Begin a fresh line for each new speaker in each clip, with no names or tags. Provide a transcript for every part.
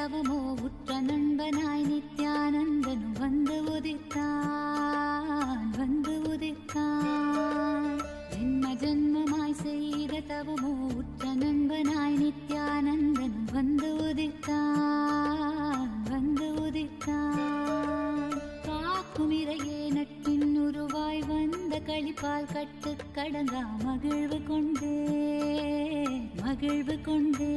தவமோ உற்ற நண்பனாய் நித்யானந்தனும் வந்து உதித்தான், வந்து உதித்தான். ஜென்ம ஜென்மமாய் செய்த தவமோ உற்ற நண்பனாய் நித்யானந்தனும் வந்து உதித்தான், வந்து உதித்தான். காக்கும் இறையே நட்பின் உருவாய் வந்த களிப்பால் கட்டு கடங்கா மகிழ்வு கொண்டே, மகிழ்வு கொண்டே.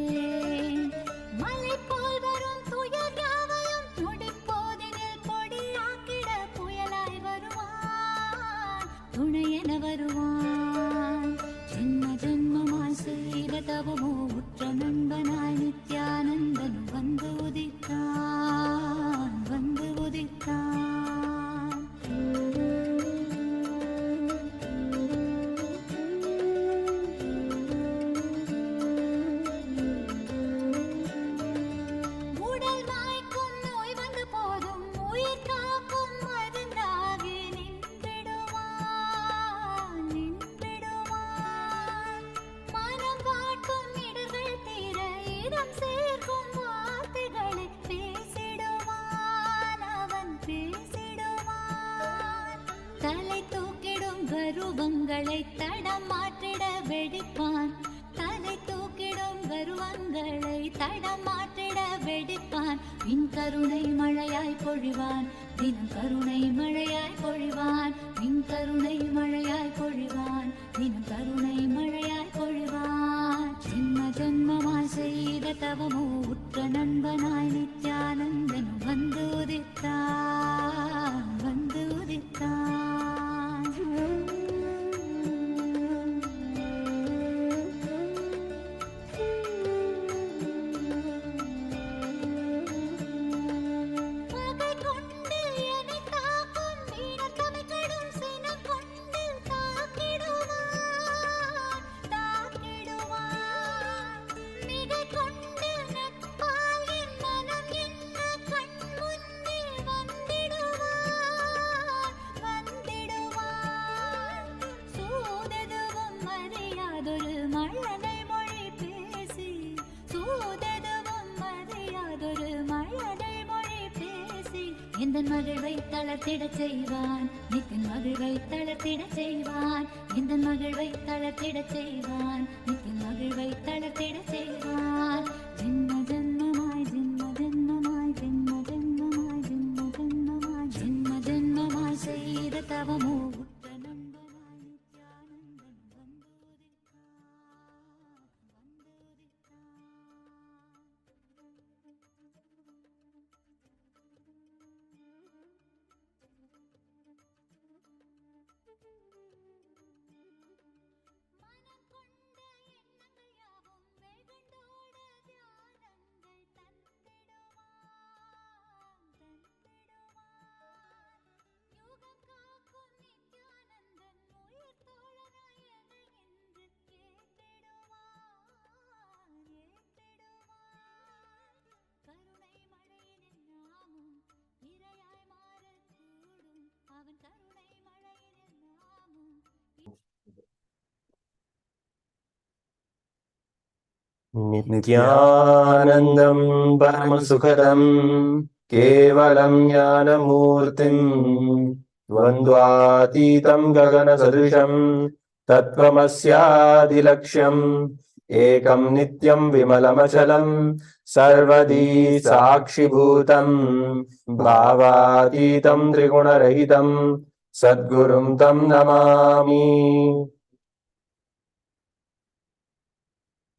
மலை போல் வரும் துயர் யாவையும் முடிப்போதினில் பொடியாக்கிட புயலாய் வருவான், துணையென வருவான். ஜென்ம ஜென்மமாய் செய்த தவமோ உற்ற நண்பனாய் நித்யானந்தனும் வந்து உதித்தான், வந்து உதித்தான். தலை தூக்கிடும் கருவங்களை தடம் மாற்றிட வெடிப்பான், தலை தூக்கிடும் கருவங்களை தடம் மாற்றிட வெடிப்பான். பின் கருணை மழையாய் பொழிவான், தினம் கருணை மழையாய் பொழிவான். பின் கருணை மழையாய் பொழிவான், தினம் கருணை மழையாய் பொழிவான். ஜென்ம ஜென்மமாய் செய்த தவமோ உற்ற நண்பனாய் நித்யானந்தனும் வந்து உதித்தான், வந்து உதித்தான். எந்தன் மகிழ்வை தளர்த்திடச் செய்வான், நித்தின் மகிழ்வை தளர்த்திடச் செய்வான். எந்தன் மகிழ்வை தளர்த்திடச் செய்வான், நித்தின் மகிழ்வை தளர்த்திடச் செய்வான். ஜென்ம ஜென்மமாய் ஜென்ம ஜென்மமாய் ஜென்ம ஜென்மமாய் ஜென்ம ஜென்மமாய் ஜென்ம ஜென்மமாய் செய்த தவமோ உற்ற நண்பனாய் நித்யானந்தன் வந்து
Nithyanandam Paramasukadam Kevalam Jnanamurtim Dvandvatitam Gagana Sadrisham Tattvamasyadilaksham Ekam Nityam Vimalamachalam Sarvadi Sakshibhutam Bhavatitam Trigunarahitam Sadgurum Tam Namami.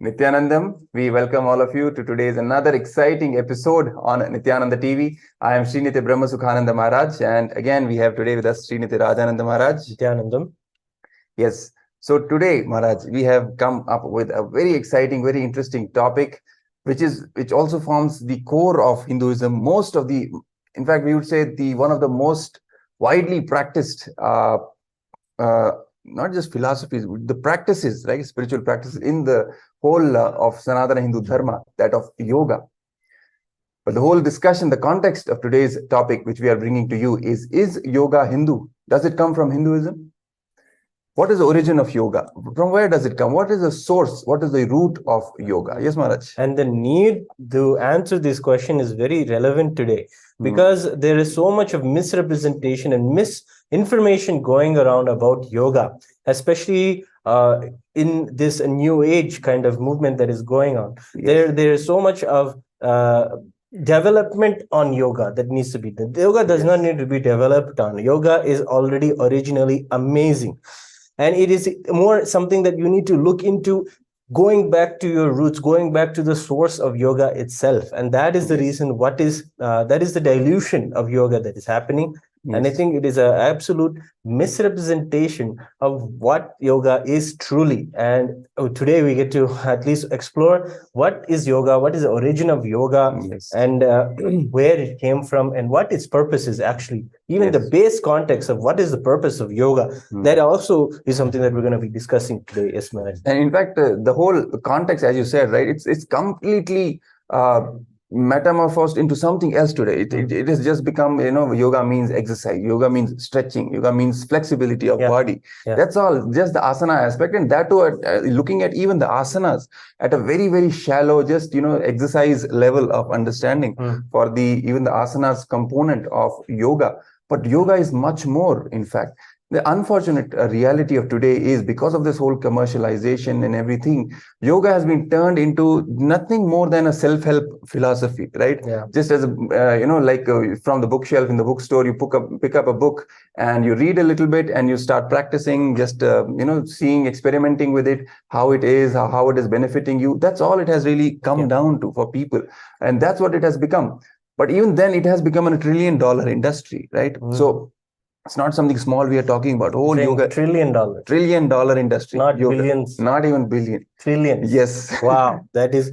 Nithyanandam, we welcome all of you to today's another exciting episode on Nithyananda TV. I am Srinitya Brahmasukhananda Maharaj, and again we have today with us Srinitya Rajananda Maharaj.
Nithyanandam.
Yes, so today Maharaj, we have come up with a very exciting, very interesting topic, which also forms the core of Hinduism. In fact, we would say one of the most widely practiced not just philosophies, the practices, right? Spiritual practices in the whole of Sanatana Hindu Dharma, that of yoga. But the whole discussion, the context of today's topic, which we are bringing to you is yoga Hindu? Does it come from Hinduism? what is the origin of yoga? From where does it come? What is the source? What is the root of yoga? Yes, Maharaj.
And the need to answer this question is very relevant today, because there is so much of misrepresentation and misinformation going around about yoga, especially in this new age kind of movement that is going on.
Yes.
There is so much of development on yoga that needs to be done. Yoga does not need to be developed on. Yoga is already originally amazing, and it is more something that you need to look into, going back to your roots, going back to the source of yoga itself. And that is the reason that is the dilution of yoga that is happening. And I think it is an absolute misrepresentation of what yoga is truly. And today we get to at least explore what is yoga, what is the origin of yoga, and where it came from, and what its purpose is actually. Even the base context of what is the purpose of yoga, that also is something that we're going to be discussing today. Yes, Maharaj.
And in fact, the whole context, as you said, right, it's completely metamorphosed into something else today. It has just become, yoga means exercise, yoga means stretching, yoga means flexibility of body. That's all, just the asana aspect. And that too, looking at even the asanas at a very, very shallow, just, exercise level of understanding for even the asanas component of yoga. But yoga is much more, in fact. The unfortunate reality of today is, because of this whole commercialization and everything, yoga has been turned into nothing more than a self-help philosophy, right? Just as, from the bookshelf in the bookstore, you pick up a book and you read a little bit and you start practicing, just, seeing, experimenting with it, how it is, how it is benefiting you. That's all it has really come down to for people. And that's what it has become. But even then, it has become a $1 trillion industry, right? So it's not something small we are talking about. Whole yoga,
$1
trillion industry.
Not
yoga,
billions.
Not even billion.
Trillions.
Yes.
Wow. That is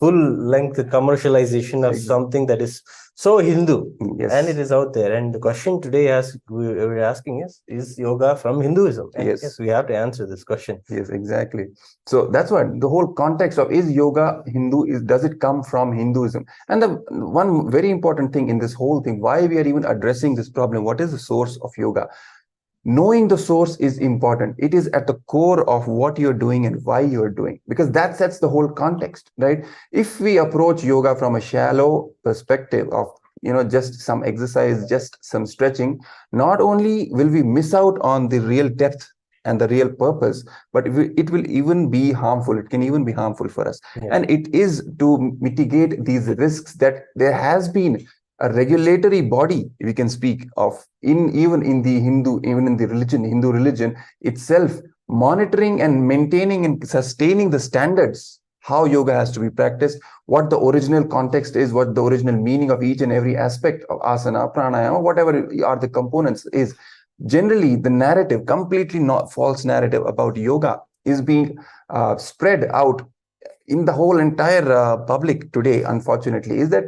full-length commercialization of something that is so Hindu.
Yes.
And it is out there. And the question today we're asking is yoga from Hinduism? And yes, we have to answer this question.
Yes, exactly. So that's what the whole context of, is yoga Hindu? Does it come from Hinduism? And the one very important thing in this whole thing, why we are even addressing this problem, what is the source of yoga? Knowing the source is important. It is at the core of what you're doing and why you're doing, because that sets the whole context, right? If we approach yoga from a shallow perspective of, just some exercise, just some stretching, not only will we miss out on the real depth and the real purpose, but it will even be harmful. It can even be harmful for us. And it is to mitigate these risks that there has been a regulatory body, we can speak of, even in the Hindu religion itself, monitoring and maintaining and sustaining the standards, how yoga has to be practiced, what the original context is, what the original meaning of each and every aspect of asana, pranayama, whatever are the components is. Generally, the narrative, completely not false narrative about yoga, is being spread out in the whole entire public today, unfortunately, is that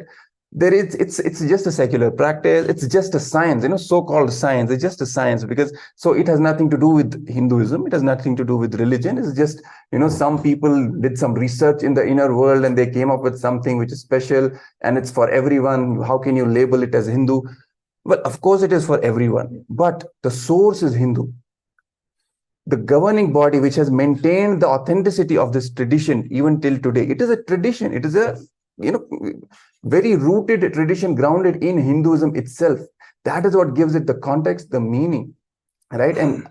it's just a secular practice. It's just a science, so-called science. It's just a science, because so it has nothing to do with Hinduism. It has nothing to do with religion. It's just, some people did some research in the inner world and they came up with something which is special and it's for everyone. How can you label it as Hindu? Well, of course it is for everyone, but the source is Hindu. The governing body which has maintained the authenticity of this tradition even till today. It is a tradition. It is a, very rooted tradition, grounded in Hinduism itself. That is what gives it the context, the meaning, right? And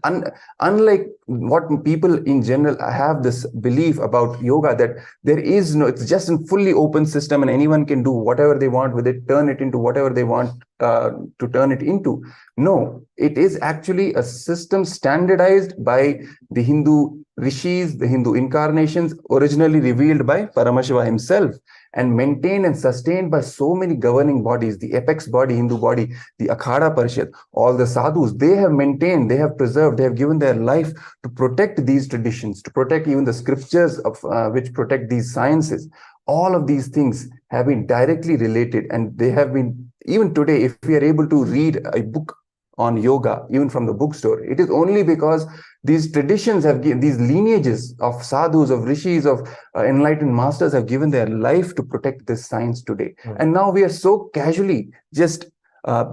unlike what people in general have this belief about yoga, that there is it's just a fully open system and anyone can do whatever they want with it, turn it into whatever they want to turn it into. No, it is actually a system standardized by the Hindu rishis, the Hindu incarnations, originally revealed by Paramashivoham himself, and maintained and sustained by so many governing bodies, the apex body, Hindu body, the Akhada Parishad, all the sadhus. They have maintained, they have preserved, they have given their life to protect these traditions, to protect even the scriptures of which protect these sciences. All of these things have been directly related, and they have been, even today, if we are able to read a book on yoga, even from the bookstore, it is only because these traditions have given, these lineages of sadhus, of rishis, of enlightened masters have given their life to protect this science today. And now we are so casually just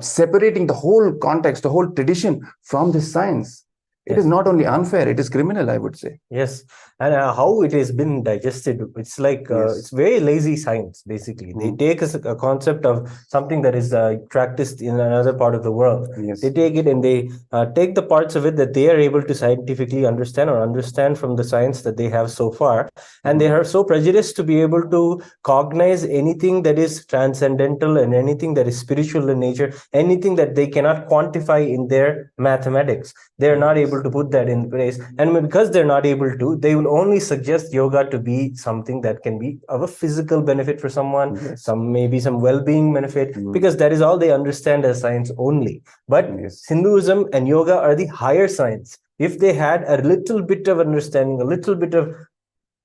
separating the whole context, the whole tradition from this science. It is not only unfair, it is criminal, I would say.
Yes, and how it has been digested, it's like it's very lazy science. Basically, they take a concept of something that is practiced in another part of the world. They take it and they take the parts of it that they are able to scientifically understand or understand from the science that they have so far, and they are so prejudiced to be able to cognize anything that is transcendental and anything that is spiritual in nature, anything that they cannot quantify in their mathematics. They are not able to put that in place, and because they're not able to, they will only suggest yoga to be something that can be of a physical benefit for someone, maybe some well-being benefit, because that is all they understand as science only. But Hinduism and yoga are the higher science. If they had a little bit of understanding, a little bit of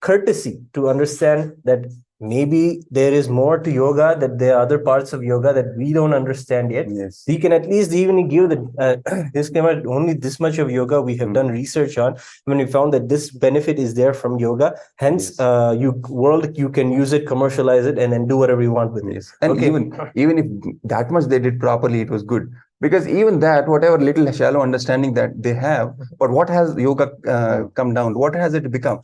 courtesy to understand that maybe there is more to yoga, that there are other parts of yoga that we don't understand yet. We can at least even give the disclaimer, only this much of yoga we have done research on, when we found that this benefit is there from yoga. Hence, you can use it, commercialize it, and then do whatever you want with it.
And even if that much they did properly, it was good. Because even that, whatever little shallow understanding that they have, but what has yoga come down? What has it become?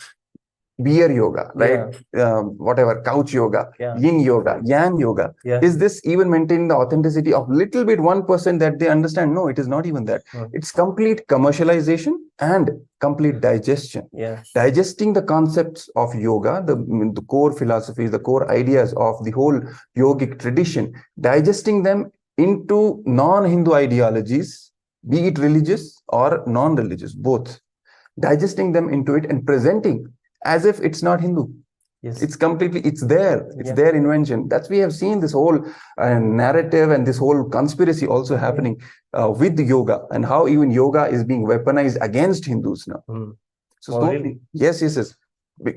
Beer yoga, right? Whatever, couch yoga, yin yoga, yang yoga. Is this even maintaining the authenticity of little bit 1% that they understand? No, it is not even that. It's complete commercialization and complete digestion. Digesting the concepts of yoga, the core philosophies, the core ideas of the whole yogic tradition, digesting them into non-Hindu ideologies, be it religious or non-religious, both. Digesting them into it and presenting as if it's not Hindu. It's completely, it's there. It's their invention. That's, we have seen this whole narrative and this whole conspiracy also happening with yoga, and how even yoga is being weaponized against Hindus now.
Really?
Yes.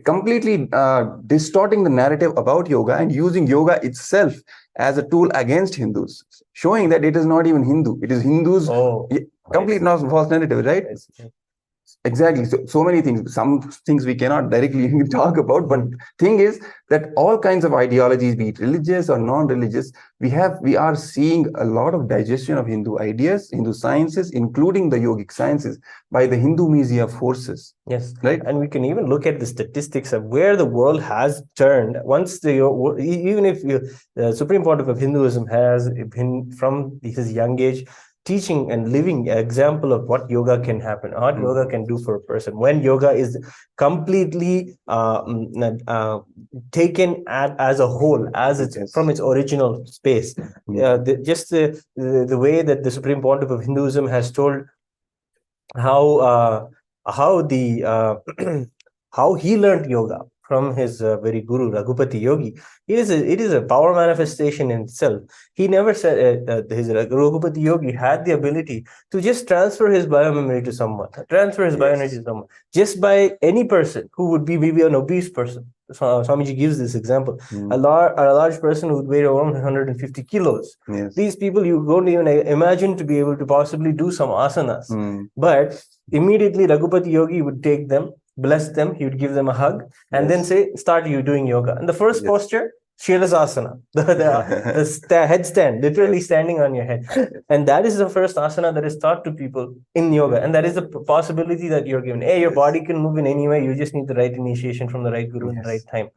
Completely distorting the narrative about yoga and using yoga itself as a tool against Hindus, showing that it is not even Hindu. It is Hindus. Complete false narrative, right? Exactly. So many things. Some things we cannot directly talk about, but thing is that all kinds of ideologies, be it religious or non-religious, we are seeing a lot of digestion of Hindu ideas, Hindu sciences, including the yogic sciences, by the Hindu media forces. Right.
And we can even look at the statistics of where the world has turned. Once even if the Supreme Pontiff of Hinduism has been from his young age teaching and living an example of what yoga can happen, what yoga can do for a person, when yoga is completely taken as a whole, as it's from its original space. The way that the Supreme Pontiff of Hinduism has told how he learned yoga from his very guru Raghupati Yogi. It is a power manifestation in itself. He never said his Raghupati Yogi had the ability to just transfer his biomemory to someone, bioenergy to someone, just by any person who would be maybe an obese person. Swamiji gives this example. A large person who would weigh around 150 kilos. These people you don't even imagine to be able to possibly do some asanas. But immediately Raghupati Yogi would take them, bless them, he would give them a hug, and then say, start you doing yoga. And the first posture, Shilasasana, the headstand, literally standing on your head. And that is the first asana that is taught to people in yoga. And that is the possibility that you're given. Your body can move in any way. You just need the right initiation from the right guru in the right time.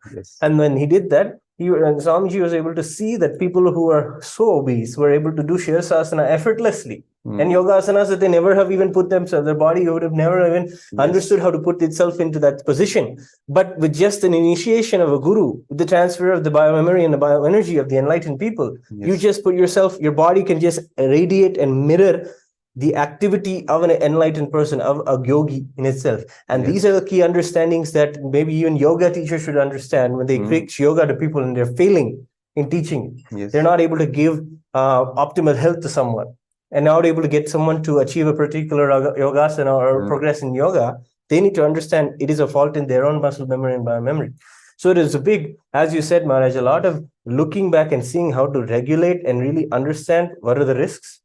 And when he did that, Swamiji was able to see that people who are so obese were able to do Shirsasana effortlessly. And yoga asanas that they never have even put themselves, their body would have never even understood how to put itself into that position. But with just an initiation of a guru, with the transfer of the biomemory and the bioenergy of the enlightened people, you just put yourself, your body can just radiate and mirror the activity of an enlightened person, of a yogi in itself. And these are the key understandings that maybe even yoga teachers should understand when they preach yoga to people and they're failing in teaching. They're not able to give optimal health to someone, and not able to get someone to achieve a particular yogasana or progress in yoga. They need to understand it is a fault in their own muscle memory and biomemory. So it is a big, as you said, Maharaj, a lot of looking back and seeing how to regulate and really understand what are the risks,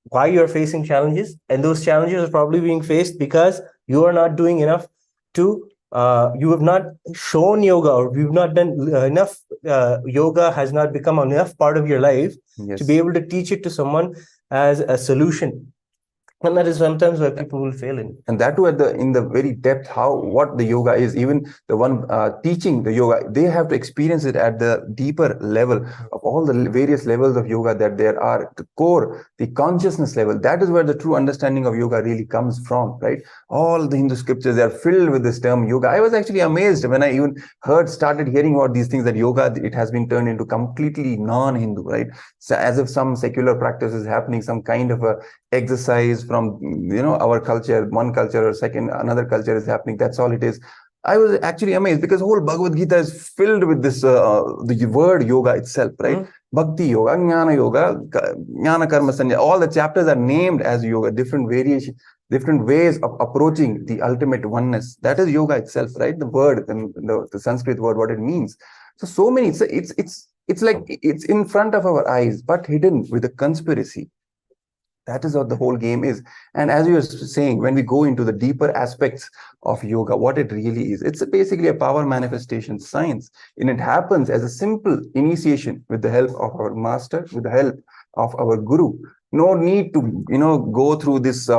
why you're facing challenges, and those challenges are probably being faced because you are not doing enough to you have not shown yoga, or you've not done enough. Yoga has not become enough part of your life to be able to teach it to someone as a solution. And that is sometimes where people will fail in.
And that too in the very depth, what the yoga is. Even the one teaching the yoga, they have to experience it at the deeper level of all the various levels of yoga that there are. The core, the consciousness level, that is where the true understanding of yoga really comes from, right? All the Hindu scriptures, they are filled with this term yoga. I was actually amazed when I even started hearing about these things, that yoga, it has been turned into completely non-Hindu, right? So as if some secular practice is happening, some kind of a exercise from our culture, one culture, or second another culture is happening. That's all it is. I was actually amazed, because whole Bhagavad Gita is filled with this the word yoga itself, right? Bhakti yoga, jnana yoga, jnana karma sanya, all the chapters are named as yoga, different variation, different ways of approaching the ultimate oneness. That is yoga itself, right? The word, the Sanskrit word, what it means. So many, it's like it's in front of our eyes, but hidden with a conspiracy. That is what the whole game is. And as you were saying, when we go into the deeper aspects of yoga, what it really is, it's basically a power manifestation science. And it happens as a simple initiation with the help of our master, with the help of our guru. No need to, go through this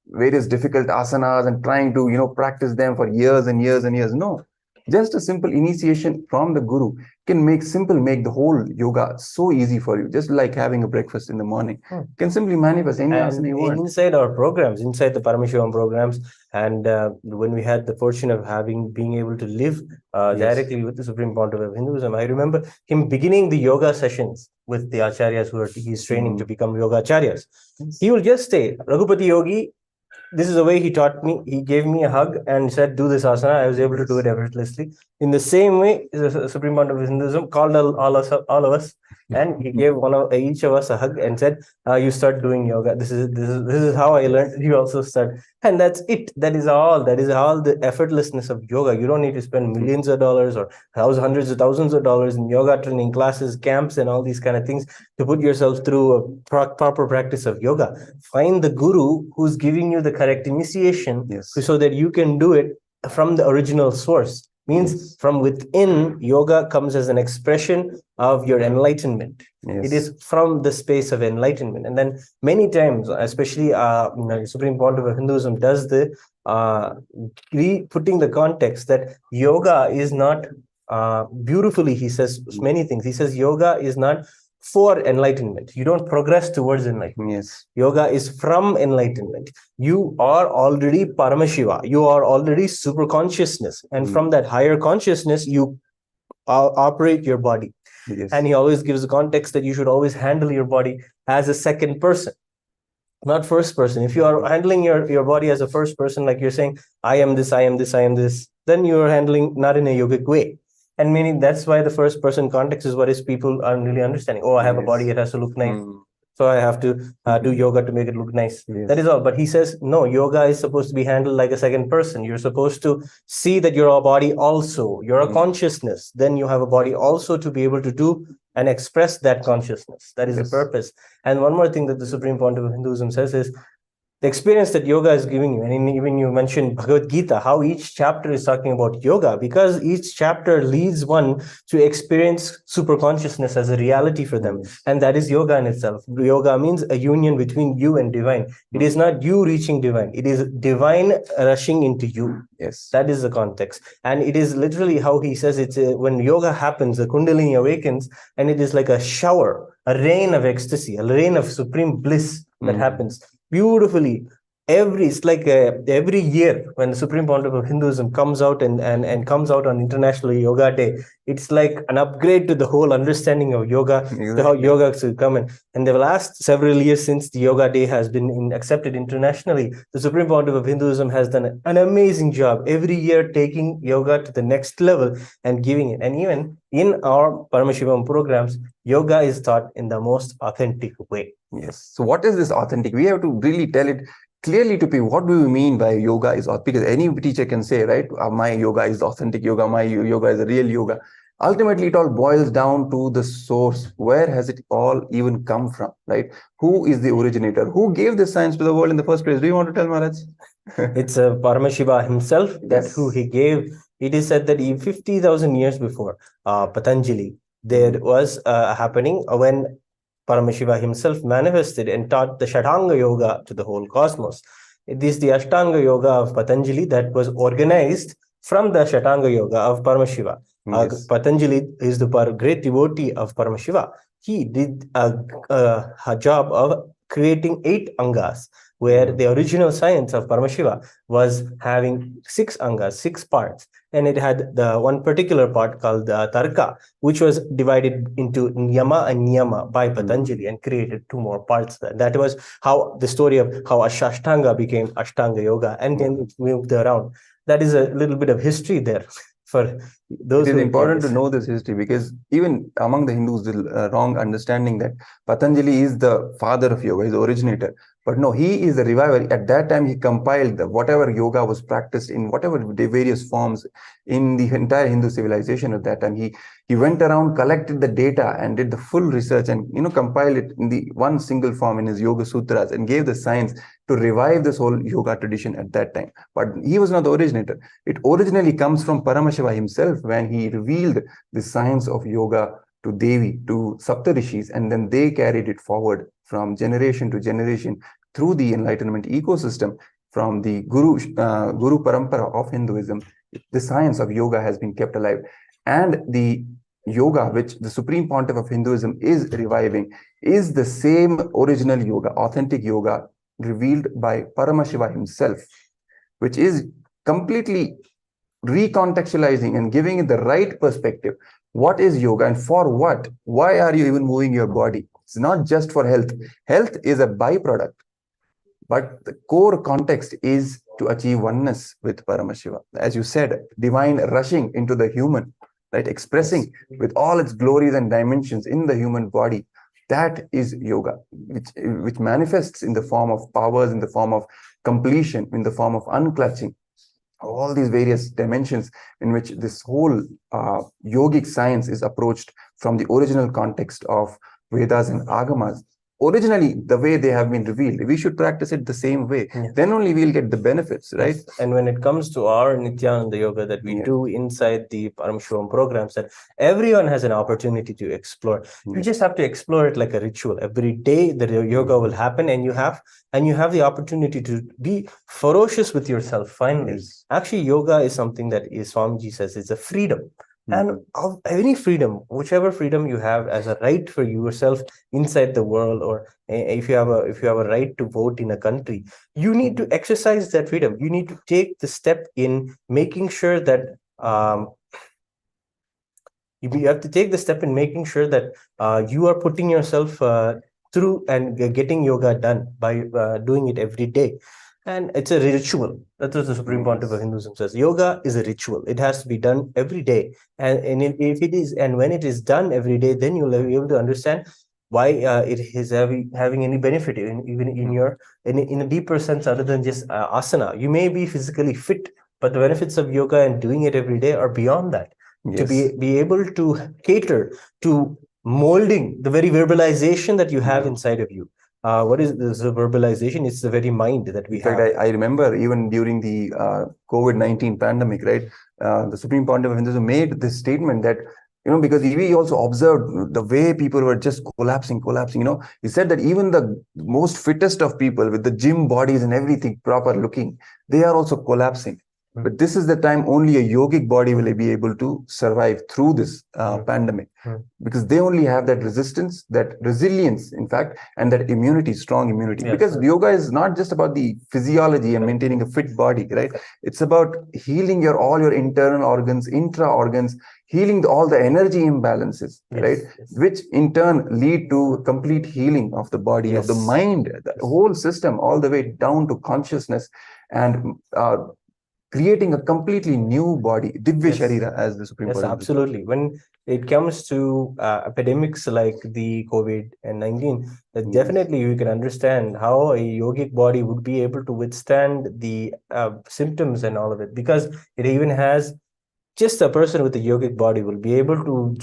various difficult asanas and trying to, practice them for years and years and years. No. Just a simple initiation from the guru can make the whole yoga so easy for you. Just like having a breakfast in the morning, can simply manifest any asana you want.
Inside our programs, inside the Paramashivam programs, and when we had the fortune of being able to live directly with the Supreme Pontiff of Hinduism, I remember him beginning the yoga sessions with the acharyas he's training to become yoga acharyas. He will just say, Raghupati Yogi, this is the way he taught me. He gave me a hug and said, do this asana. I was able to do it effortlessly. In the same way, the Supreme Pontiff of Hinduism called all of us, and he gave each of us a hug and said, you start doing yoga. This is how I learned. You also start. And that's it. That is all the effortlessness of yoga. You don't need to spend millions of dollars or hundreds of thousands of dollars in yoga training classes, camps, and all these kind of things to put yourself through a proper practice of yoga. Find the guru who's giving you the correct initiation so that you can do it from the original source. Means from within, yoga comes as an expression of your enlightenment. It is from the space of enlightenment. And then many times, especially Supreme Pontiff of Hinduism does the putting the context that yoga is not beautifully, he says many things. He says yoga is not for enlightenment. You don't progress towards enlightenment. Yoga is from enlightenment. You are already Paramashiva. You are already super consciousness. And from that higher consciousness, you operate your body. And he always gives the context that you should always handle your body as a second person, not first person. If you are handling your body as a first person, like you're saying, I am this, I am this, I am this, then you're handling not in a yogic way. And meaning that's why the first person context is what is people aren't really understanding. Oh, I have a body, it has to look nice. So I have to do yoga to make it look nice. That is all. But he says, no, yoga is supposed to be handled like a second person. You're supposed to see that you're a body also. You're a consciousness. Then you have a body also to be able to do and express that consciousness. That is the purpose. And one more thing that the Supreme Pontiff of Hinduism says is, the experience that yoga is giving you, and even you mentioned Bhagavad Gita, how each chapter is talking about yoga, because each chapter leads one to experience super consciousness as a reality for them. And that is yoga in itself. Yoga means a union between you and divine. It is not you reaching divine. It is divine rushing into you. That is the context. And it is literally how he says it's when yoga happens, the Kundalini awakens, and it is like a shower, a rain of ecstasy, a rain of supreme bliss that happens beautifully. It's like every year when the Supreme Pontiff of Hinduism comes out and comes out on International Yoga Day, it's like an upgrade to the whole understanding of yoga, how yoga should come in. And the last several years since the Yoga Day has been accepted internationally, the Supreme Pontiff of Hinduism has done an amazing job every year taking yoga to the next level and giving it. And even in our Paramashivam programs, yoga is taught in the most authentic way.
So what is this authentic? We have to really tell it clearly to people. What do we mean by yoga is authentic? Because any teacher can say, right, my yoga is authentic yoga, my yoga is a real yoga. Ultimately, it all boils down to the source. Where has it all even come from, right? Who is the originator? Who gave this science to the world in the first place? Do you want to tell, Maharaj?
It's Paramashiva himself, that's who he gave. It is said that 50,000 years before Patanjali, there was happening when Paramashiva himself manifested and taught the Shatanga Yoga to the whole cosmos. It is the Ashtanga Yoga of Patanjali that was organized from the Shatanga Yoga of Paramashiva.
Yes.
Patanjali is the great devotee of Paramashiva. He did a job of creating 8 angas, where the original science of Paramashiva was having 6 angas, 6 parts. And it had the one particular part called the Tarka, which was divided into Niyama and Niyama by Patanjali and created 2 more parts. That was how the story of how Ashtanga became Ashtanga Yoga, and then it moved around. That is a little bit of history there. For those
it is important to know this history, because even among the Hindus, the wrong understanding that Patanjali is the father of yoga, is the originator. But no, he is the reviver. At that time, he compiled whatever yoga was practiced in whatever various forms in the entire Hindu civilization at that time. He went around, collected the data, and did the full research, and compiled it in the one single form in his Yoga Sutras, and gave the science to revive this whole yoga tradition at that time. But he was not the originator. It originally comes from Paramashiva himself, when he revealed the science of yoga to Devi, to Saptarishis, and then they carried it forward from generation to generation through the enlightenment ecosystem. From the Guru Parampara of Hinduism, the science of yoga has been kept alive. And the yoga which the Supreme Pontiff of Hinduism is reviving is the same original yoga, authentic yoga revealed by Paramashiva himself, which is completely recontextualizing and giving it the right perspective. What is yoga and for what? Why are you even moving your body? It's not just for health. Health is a byproduct, but the core context is to achieve oneness with Paramashiva. As you said, divine rushing into the human, right? Expressing with all its glories and dimensions in the human body. That is yoga, which manifests in the form of powers, in the form of completion, in the form of unclutching. All these various dimensions in which this whole yogic science is approached from the original context of Vedas and Agamas. Originally, the way they have been revealed, we should practice it the same way. Then only we'll get the benefits, right?
Yes. And when it comes to our Nithyananda yoga that we do inside the Paramashivam programs, that everyone has an opportunity to explore. You just have to explore it like a ritual. Every day the yoga will happen, and you have the opportunity to be ferocious with yourself. Finally, actually, yoga is something that Swamiji says it's a freedom. And of any freedom, whichever freedom you have as a right for yourself inside the world, or if you have a right to vote in a country, you need to exercise that freedom. You need to take the step in making sure that you have to take the step in making sure that you are putting yourself through and getting yoga done by doing it every day. And it's a ritual. That's what the Supreme Pontiff of Hinduism says. Yoga is a ritual. It has to be done every day. And if it is, and when it is done every day, then you'll be able to understand why it is having any benefit even in a deeper sense other than just asana. You may be physically fit, but the benefits of yoga and doing it every day are beyond that. To be able to cater to molding the very verbalization that you have inside of you. What is this verbalization? It's the very mind that we have.
In fact, I remember even during the COVID-19 pandemic, right? The Supreme Pontiff of Hinduism made this statement that, because we also observed the way people were just collapsing. He said that even the most fittest of people with the gym bodies and everything proper looking, they are also collapsing. But this is the time only a yogic body will be able to survive through this pandemic, because they only have that resistance, that resilience, in fact, and that immunity, strong immunity. Because yoga is not just about the physiology and maintaining a fit body, right? It's about healing all your internal organs, intra-organs, healing all the energy imbalances, right? Which in turn lead to complete healing of the body, of the mind, the whole system, all the way down to consciousness, and creating a completely new body, Divya Sharira, as the Supreme Court.
Yes, absolutely. When it comes to epidemics like the COVID-19, definitely you can understand how a yogic body would be able to withstand the symptoms and all of it, because it even has just a person with a yogic body will be able to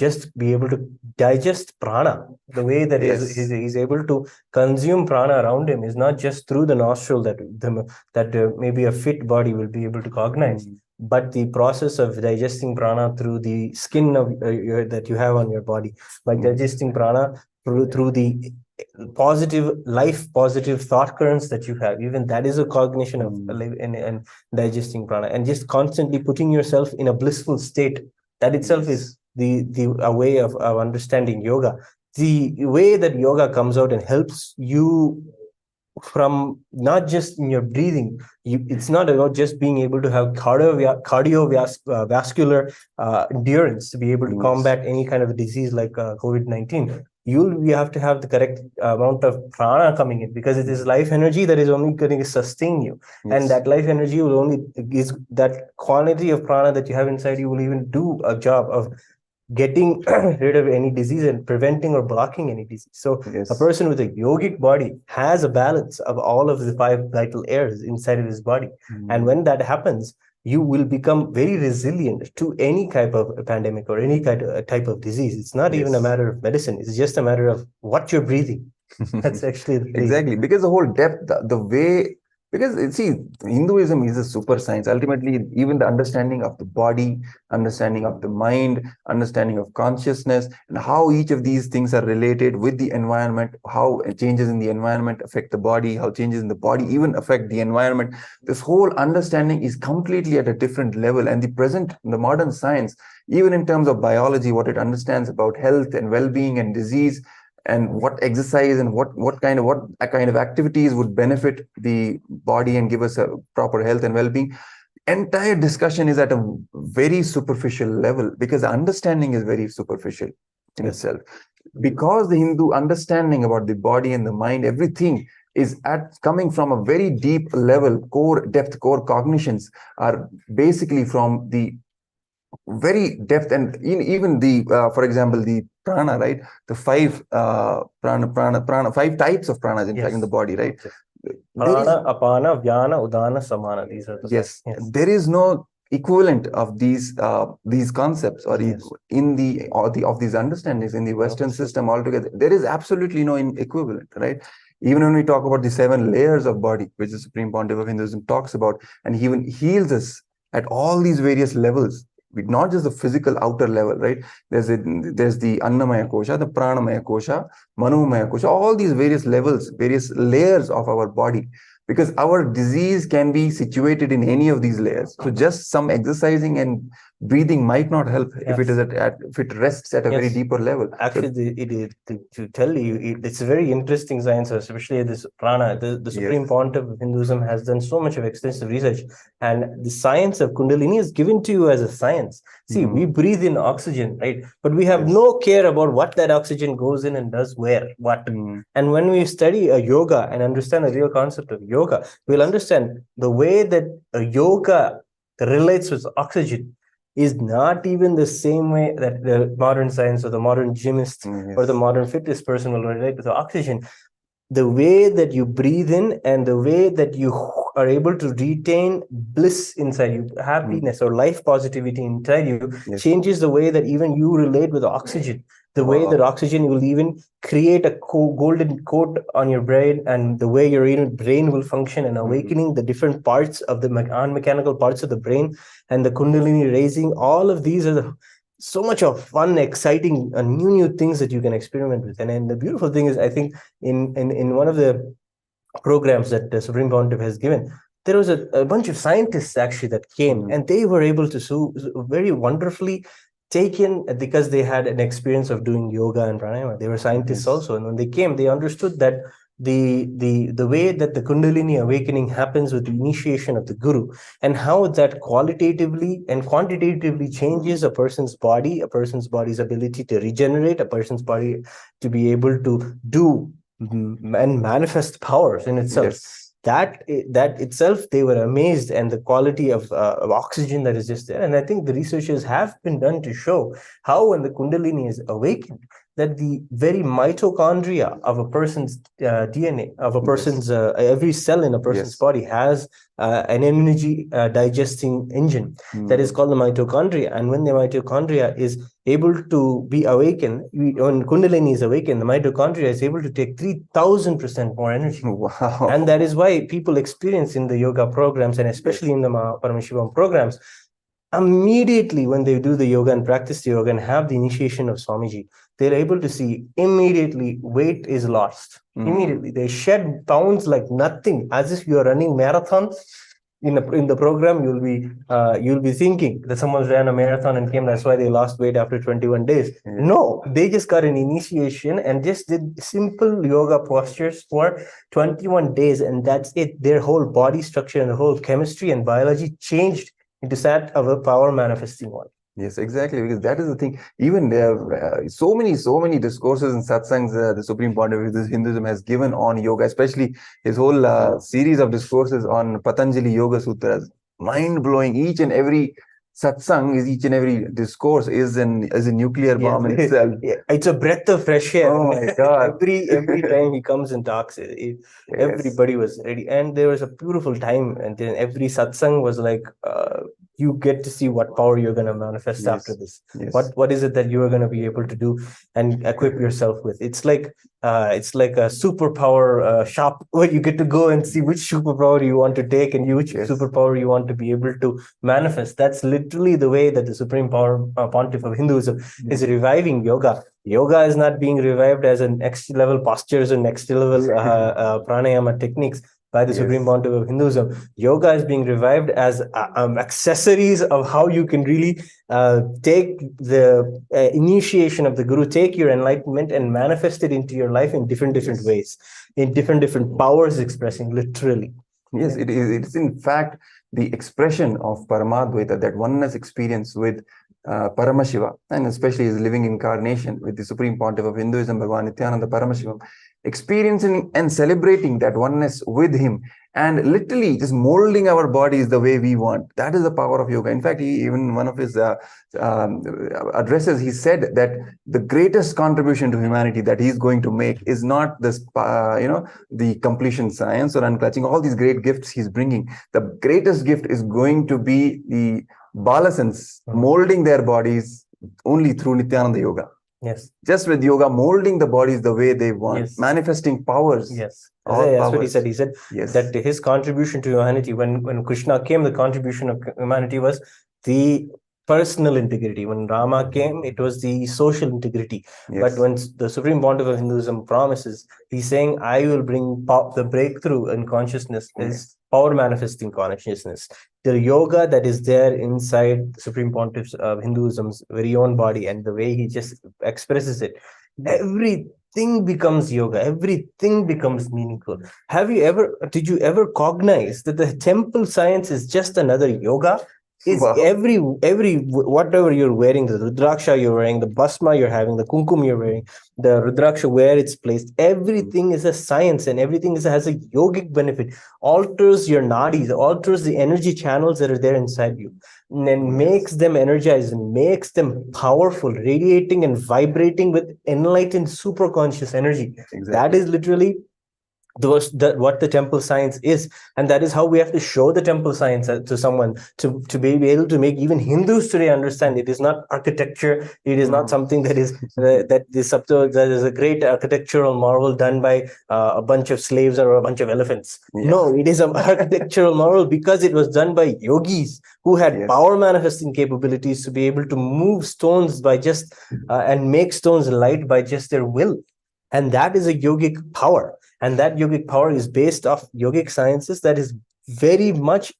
digest prana. The way that he's able to consume prana around him is not just through the nostril that maybe a fit body will be able to cognize, but the process of digesting prana through the skin of that you have on your body, by digesting prana through the positive thought currents that you have. Even that is a cognition of and digesting prana, and just constantly putting yourself in a blissful state. That itself is a way of understanding yoga. The way that yoga comes out and helps you from not just in your breathing, it's not about just being able to have cardiovascular endurance to be able to combat any kind of disease like COVID-19. You have to have the correct amount of prana coming in, because it is life energy that is only going to sustain you. And that life energy will only is that quality of prana that you have inside you will even do a job of getting rid of any disease and preventing or blocking any disease. So a person with a yogic body has a balance of all of the 5 vital airs inside of his body. And when that happens, you will become very resilient to any type of pandemic or any kind of type of disease. It's not even a matter of medicine. It's just a matter of what you're breathing. That's actually the thing.
Exactly, because the whole depth, the way, because see, Hinduism is a super science. Ultimately, even the understanding of the body, understanding of the mind, understanding of consciousness, and how each of these things are related with the environment, how changes in the environment affect the body, how changes in the body even affect the environment. This whole understanding is completely at a different level. And the modern science, even in terms of biology, what it understands about health and well-being and disease, and what exercise and what kind of activities would benefit the body and give us a proper health and well-being. Entire discussion is at a very superficial level, because the understanding is very superficial in itself. Because the Hindu understanding about the body and the mind, everything is coming from a very deep level. Core cognitions are basically from the very depth, and even the for example, the prana, right? The 5 prana 5 types of pranas, in fact, in the body, right?
Prana, apana, vyana, udana, samana. These are the
there is no equivalent of these concepts or in these understandings in the Western system altogether. There is absolutely no equivalent, right? Even when we talk about the 7 layers of body, which the Supreme Pontiff of Hinduism talks about, and he even heals us at all these various levels, not just the physical outer level, right? There's the Annamaya Kosha, the Pranamaya Kosha, Manomaya Kosha, all these various levels, various layers of our body, because our disease can be situated in any of these layers. So just some exercising and breathing might not help if it rests at a very deeper level.
Actually, to tell you, it's a very interesting science, especially this prana. The Supreme Pontiff of Hinduism has done so much of extensive research, and the science of Kundalini is given to you as a science. See, we breathe in oxygen, right? But we have no care about what that oxygen goes in and does where, what. And when we study a yoga and understand the real concept of yoga, we'll understand the way that a yoga relates with oxygen is not even the same way that the modern science or the modern gymnast or the modern fitness person will relate with the oxygen. The way that you breathe in and the way that you are able to retain bliss inside you, happiness or life positivity inside you, changes the way that even you relate with oxygen. The way that oxygen will even create a golden coat on your brain, and the way your brain will function and awakening the different parts of the non-mechanical parts of the brain and the Kundalini raising. All of these are so much of fun, exciting, new things that you can experiment with. And the beautiful thing is, I think in one of the programs that the Supreme Pontiff has given, there was a bunch of scientists actually that came, and they were able to very wonderfully taken, because they had an experience of doing yoga and pranayama. They were scientists also, and when they came, they understood that the way that the Kundalini awakening happens with the initiation of the Guru, and how that qualitatively and quantitatively changes a person's body's ability to regenerate, a person's body to be able to do and manifest powers in itself. That itself, they were amazed, and the quality of oxygen that is just there. And I think the researchers have been done to show how, when the Kundalini is awakened, that the very mitochondria of a person's DNA, of a person's every cell in a person's body has an energy digesting engine that is called the mitochondria. And when the mitochondria is able to be awakened, when Kundalini is awakened, the mitochondria is able to take 3,000% more energy.
Wow.
And that is why people experience in the yoga programs, and especially in the Paramashivam programs, immediately when they do the yoga and practice the yoga and have the initiation of Swamiji, they're able to see immediately weight is lost. Immediately they shed pounds like nothing, as if you are running marathons. In the program, you'll be thinking that someone ran a marathon and came, that's why they lost weight after 21 days. No, they just got an initiation and just did simple yoga postures for 21 days, and that's it. Their whole body structure and the whole chemistry and biology changed into that of a power manifesting one.
Yes, exactly, because that is the thing. Even so many discourses and satsangs the Supreme Pontiff of Hinduism has given on yoga, especially his whole series of discourses on Patanjali Yoga Sutras. Mind blowing. Each and every satsang is each and every discourse is a nuclear bomb in itself.
It's a breath of fresh air.
Oh my God!
every time he comes and talks, everybody was ready, and there was a beautiful time. And then every satsang was like, you get to see what power you're going to manifest after this. What is it that you are going to be able to do and equip yourself with? It's like a superpower shop where you get to go and see which superpower you want to take and which superpower you want to be able to manifest. That's literally the way that the Supreme Pontiff of Hinduism is reviving yoga. Yoga is not being revived as a next level postures and next level pranayama techniques by the Supreme Pontiff of Hinduism. Yoga is being revived as accessories of how you can really take the initiation of the Guru, take your enlightenment and manifest it into your life in different ways, in different powers expressing, literally.
Yes, it is in fact the expression of Paramadvaita, that oneness experience with Paramashiva, and especially his living incarnation with the Supreme Pontiff of Hinduism, Bhagavan Nithyananda Paramashivam, experiencing and celebrating that oneness with him and literally just molding our bodies the way we want. That is the power of yoga. In fact, even one of his addresses, he said that the greatest contribution to humanity that he's going to make is not this, the completion science or unclutching, all these great gifts he's bringing. The greatest gift is going to be the Balasans molding their bodies only through Nithyananda Yoga.
Yes.
Just with yoga, molding the bodies the way they want, manifesting powers.
Yes. That's what he said. He said that his contribution to humanity, when Krishna came, the contribution of humanity was the personal integrity. When Rama came, it was the social integrity. But when the Supreme Pontiff of Hinduism promises, he's saying, I will bring the breakthrough in consciousness is power manifesting consciousness. The yoga that is there inside the Supreme Pontiff of Hinduism's very own body, and the way he just expresses it, everything becomes yoga, everything becomes meaningful. Did you ever cognize that the temple science is just another yoga? Is every whatever you're wearing, the rudraksha you're wearing, the bhasma you're having, the kumkum you're wearing, the rudraksha where it's placed, everything is a science, and everything has a yogic benefit. Alters your nadis, alters the energy channels that are there inside you, and makes them energized and makes them powerful, radiating and vibrating with enlightened superconscious energy. That is literally what the temple science is, and that is how we have to show the temple science to someone to be able to make even Hindus today understand it is not architecture, it is not something that is that is a great architectural marvel done by a bunch of slaves or a bunch of elephants. No, it is an architectural marvel because it was done by yogis who had power manifesting capabilities to be able to move stones by just and make stones light by just their will, and that is a yogic power. And that yogic power is based off yogic sciences that is very much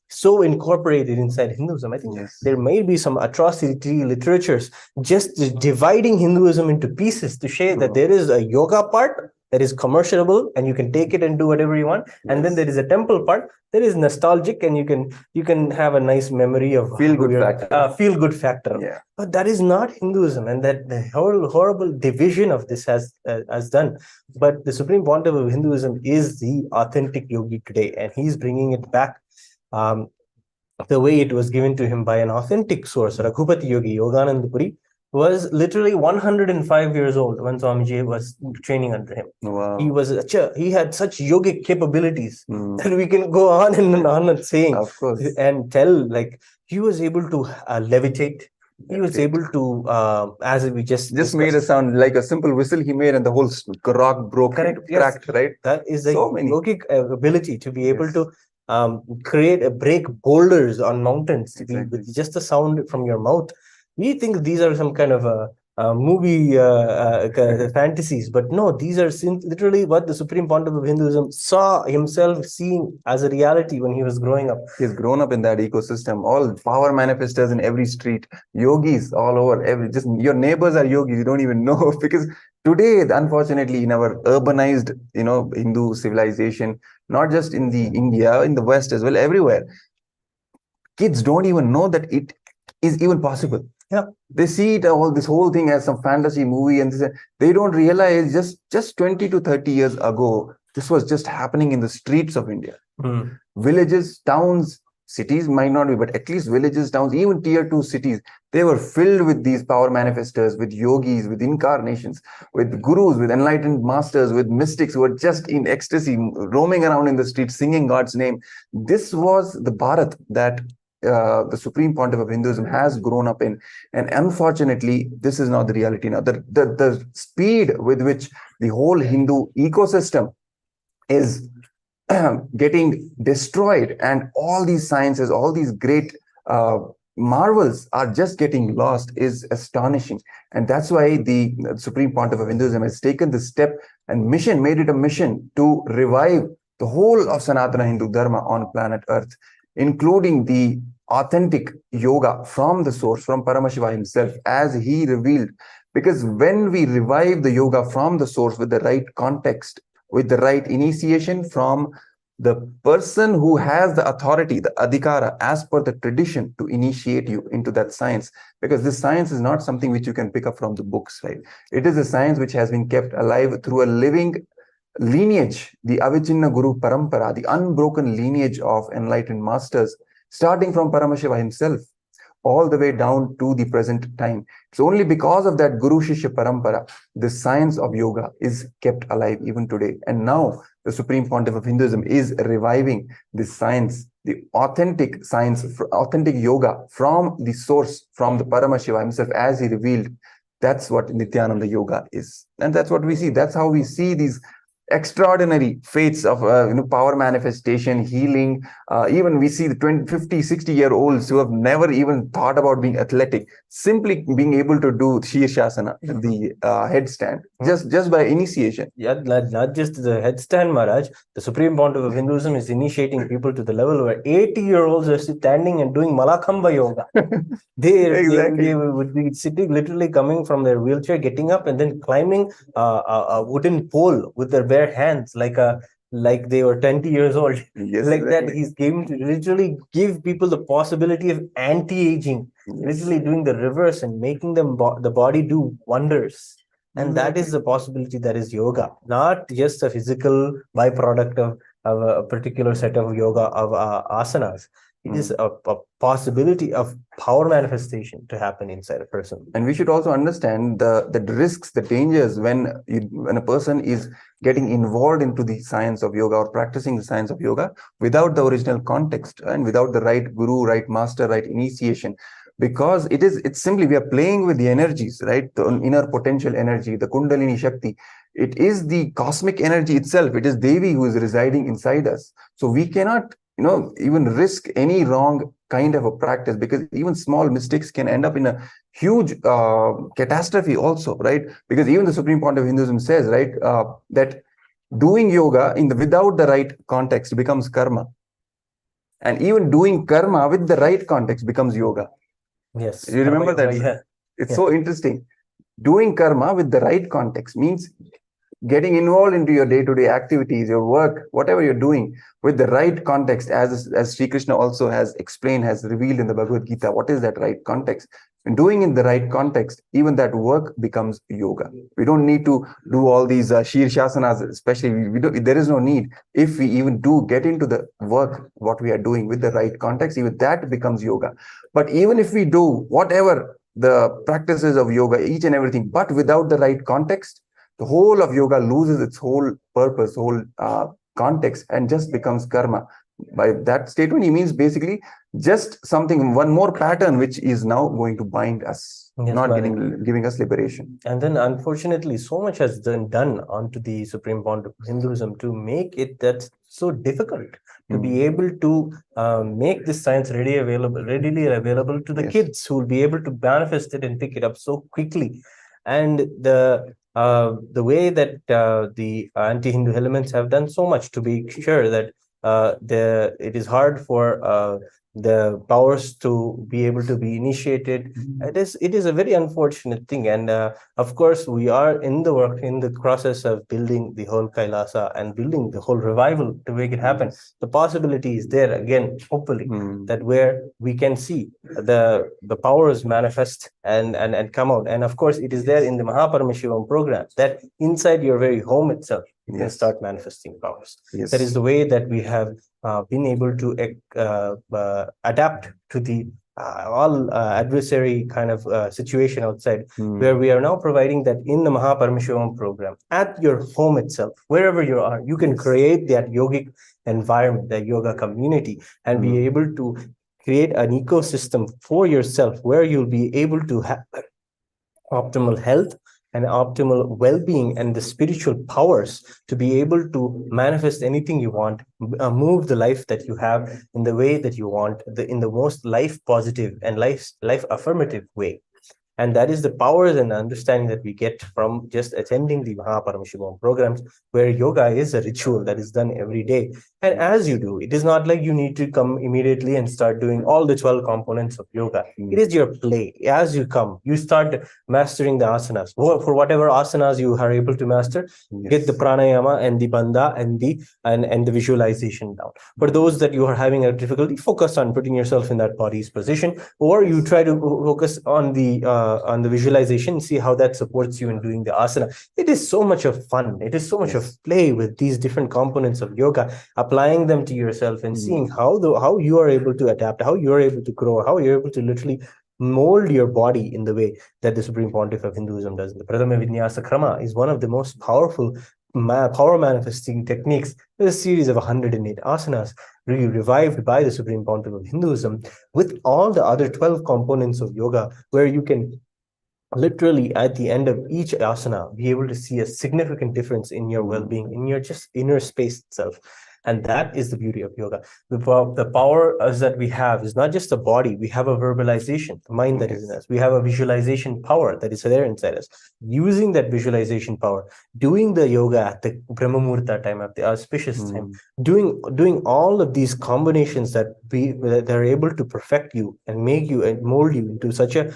so incorporated inside Hinduism. I think there may be some atrocity literatures just dividing Hinduism into pieces to show that there is a yoga part that is commerciable and you can take it and do whatever you want, and then there is a temple part that is nostalgic and you can have a nice memory of feel good factor. But that is not Hinduism, and that the horrible division of this has done. But the Supreme Pontiff of Hinduism is the authentic yogi today, and he's bringing it back the way it was given to him by an authentic source. Raghupati Yogi Yogananda Puri was literally 105 years old when Swamiji was training under him.
Wow.
He had such yogic capabilities that we can go on and on and saying,
of course,
and tell, like he was able to levitate. He was able to, as we just
made a sound like a simple whistle he made, and the whole rock broke, cracked, right?
That is the yogic ability to be able to break boulders on mountains
Exactly.
with just the sound from your mouth. We think these are some kind of movie fantasies, but no, these are literally what the Supreme Pontiff of Hinduism saw himself seeing as a reality when he was growing up.
He's grown up in that ecosystem. All power manifestors in every street, yogis all over. Just your neighbors are yogis. You don't even know because today, unfortunately, in our urbanized, Hindu civilization, not just in the India, in the West as well, everywhere, kids don't even know that it is even possible.
Yeah,
they see this whole thing as some fantasy movie, and they don't realize just 20 to 30 years ago, this was just happening in the streets of India. Villages, towns, cities might not be, but at least villages, towns, even tier 2 cities, they were filled with these power manifestors, with yogis, with incarnations, with gurus, with enlightened masters, with mystics who were just in ecstasy, roaming around in the streets, singing God's name. This was the Bharat that the Supreme Pontiff of Hinduism has grown up in. And unfortunately, this is not the reality now. The speed with which the whole Hindu ecosystem is getting destroyed, and all these sciences, all these great marvels are just getting lost, is astonishing. And that's why the Supreme Pontiff of Hinduism has taken this step and made it a mission to revive the whole of Sanatana Hindu Dharma on planet Earth, including the authentic yoga from the source, from Paramashiva himself, as he revealed. Because when we revive the yoga from the source with the right context, with the right initiation from the person who has the authority, the adhikara, as per the tradition, to initiate you into that science. Because this science is not something which you can pick up from the books, right? It is a science which has been kept alive through a living lineage, the Avichinna Guru Parampara, the unbroken lineage of enlightened masters, starting from Paramashiva himself, all the way down to the present time. It's only because of that Guru Shishya Parampara, the science of yoga is kept alive even today. And now the Supreme Pontiff of Hinduism is reviving this science, the authentic science, authentic yoga from the source, from the Paramashiva himself, as he revealed. That's what Nithyananda yoga is. And that's what we see. That's how we see these extraordinary fates of power manifestation, healing. Even we see the 20, 50, 60-year-olds who have never even thought about being athletic, simply being able to do Shirshasana, the headstand, just by initiation.
Yeah, not just the headstand, Maharaj. The Supreme Pontiff of Hinduism is initiating people to the level where 80-year-olds are standing and doing Malakhamba yoga. They would be sitting, literally coming from their wheelchair, getting up and then climbing a wooden pole with their bare hands, like they were 20 years old.
Yes,
like that. He's going to literally give people the possibility of anti-aging, literally doing the reverse and making them the body do wonders. And that is the possibility that is yoga, not just a physical byproduct of a particular set of yoga, of asanas. It is a possibility of power manifestation to happen inside a person.
And we should also understand the risks, the dangers when a person is getting involved into the science of yoga or practicing the science of yoga without the original context and without the right guru, right master, right initiation. Because it's simply, we are playing with the energies, right? The inner potential energy, the Kundalini Shakti. It is the cosmic energy itself. It is Devi who is residing inside us. So we cannot even risk any wrong kind of a practice, because even small mistakes can end up in a huge catastrophe also, right? Because even the Supreme Pontiff of Hinduism says, right, that doing yoga without the right context becomes karma. And even doing karma with the right context becomes yoga.
Yes.
You remember that?
Yeah.
It's so interesting. Doing karma with the right context means getting involved into your day-to-day activities, your work, whatever you're doing, with the right context, as Sri Krishna also has explained, has revealed in the Bhagavad Gita. What is that right context? And doing in the right context, even that work becomes yoga. We don't need to do all these Shirshasanas, especially. There is no need. If we even do get into the work, what we are doing with the right context, even that becomes yoga. But even if we do whatever the practices of yoga, each and everything, but without the right context, the whole of yoga loses its whole purpose, whole context, and just becomes karma. By that statement, he means basically just something, one more pattern which is now going to bind us,
Yes,
not
Maharaj.
giving us liberation.
And then, unfortunately, so much has been done onto the Supreme Bond of Hinduism to make it that's so difficult to be able to make this science readily available to the
Yes.
kids who will be able to manifest it and pick it up so quickly. And the way that the anti-Hindu elements have done so much to be sure that it is hard for the powers to be able to be initiated. It is a very unfortunate thing, and of course we are in the process of building the whole Kailasa and building the whole revival to make it happen. The possibility is there again, hopefully, that where we can see the powers manifest and come out. And of course it is there in the Paramashivam program that inside your very home itself you can start manifesting powers.
Yes.
That is the way that we have been able to adapt to the all adversary kind of situation outside, where we are now providing that in the Paramashivam program at your home itself, wherever you are, you can create that yogic environment, that yoga community, and be able to create an ecosystem for yourself where you'll be able to have optimal health and optimal well-being and the spiritual powers to be able to manifest anything you want, move the life that you have in the way that you want, in the most life positive and life affirmative way. And that is the powers and understanding that we get from just attending the Paramashivam programs, where yoga is a ritual that is done every day. And as you do, it is not like you need to come immediately and start doing all the 12 components of yoga. It is your play. As you come, you start mastering the asanas. For whatever asanas you are able to master, get the pranayama and the bandha and the visualization down. For those that you are having a difficulty, focus on putting yourself in that body's position, or you try to focus on the visualization, see how that supports you in doing the asana. It is so much of fun. It is so much of play with these different components of yoga, applying them to yourself and seeing how you are able to adapt, how you are able to grow, how you're able to literally mold your body in the way that the Supreme Pontiff of Hinduism does. The Pradama Vinyasa Krama is one of the most powerful power manifesting techniques. There's a series of 108 asanas really revived by the Supreme Pontiff of Hinduism, with all the other 12 components of yoga, where you can literally at the end of each asana be able to see a significant difference in your well-being, in your just inner space itself. And that is the beauty of yoga. The power that we have is not just the body. We have a verbalization, the mind that is in us. We have a visualization power that is there inside us. Using that visualization power, doing the yoga at the Brahma Muhurta time, at the auspicious time, doing all of these combinations that are able to perfect you and make you and mold you into such a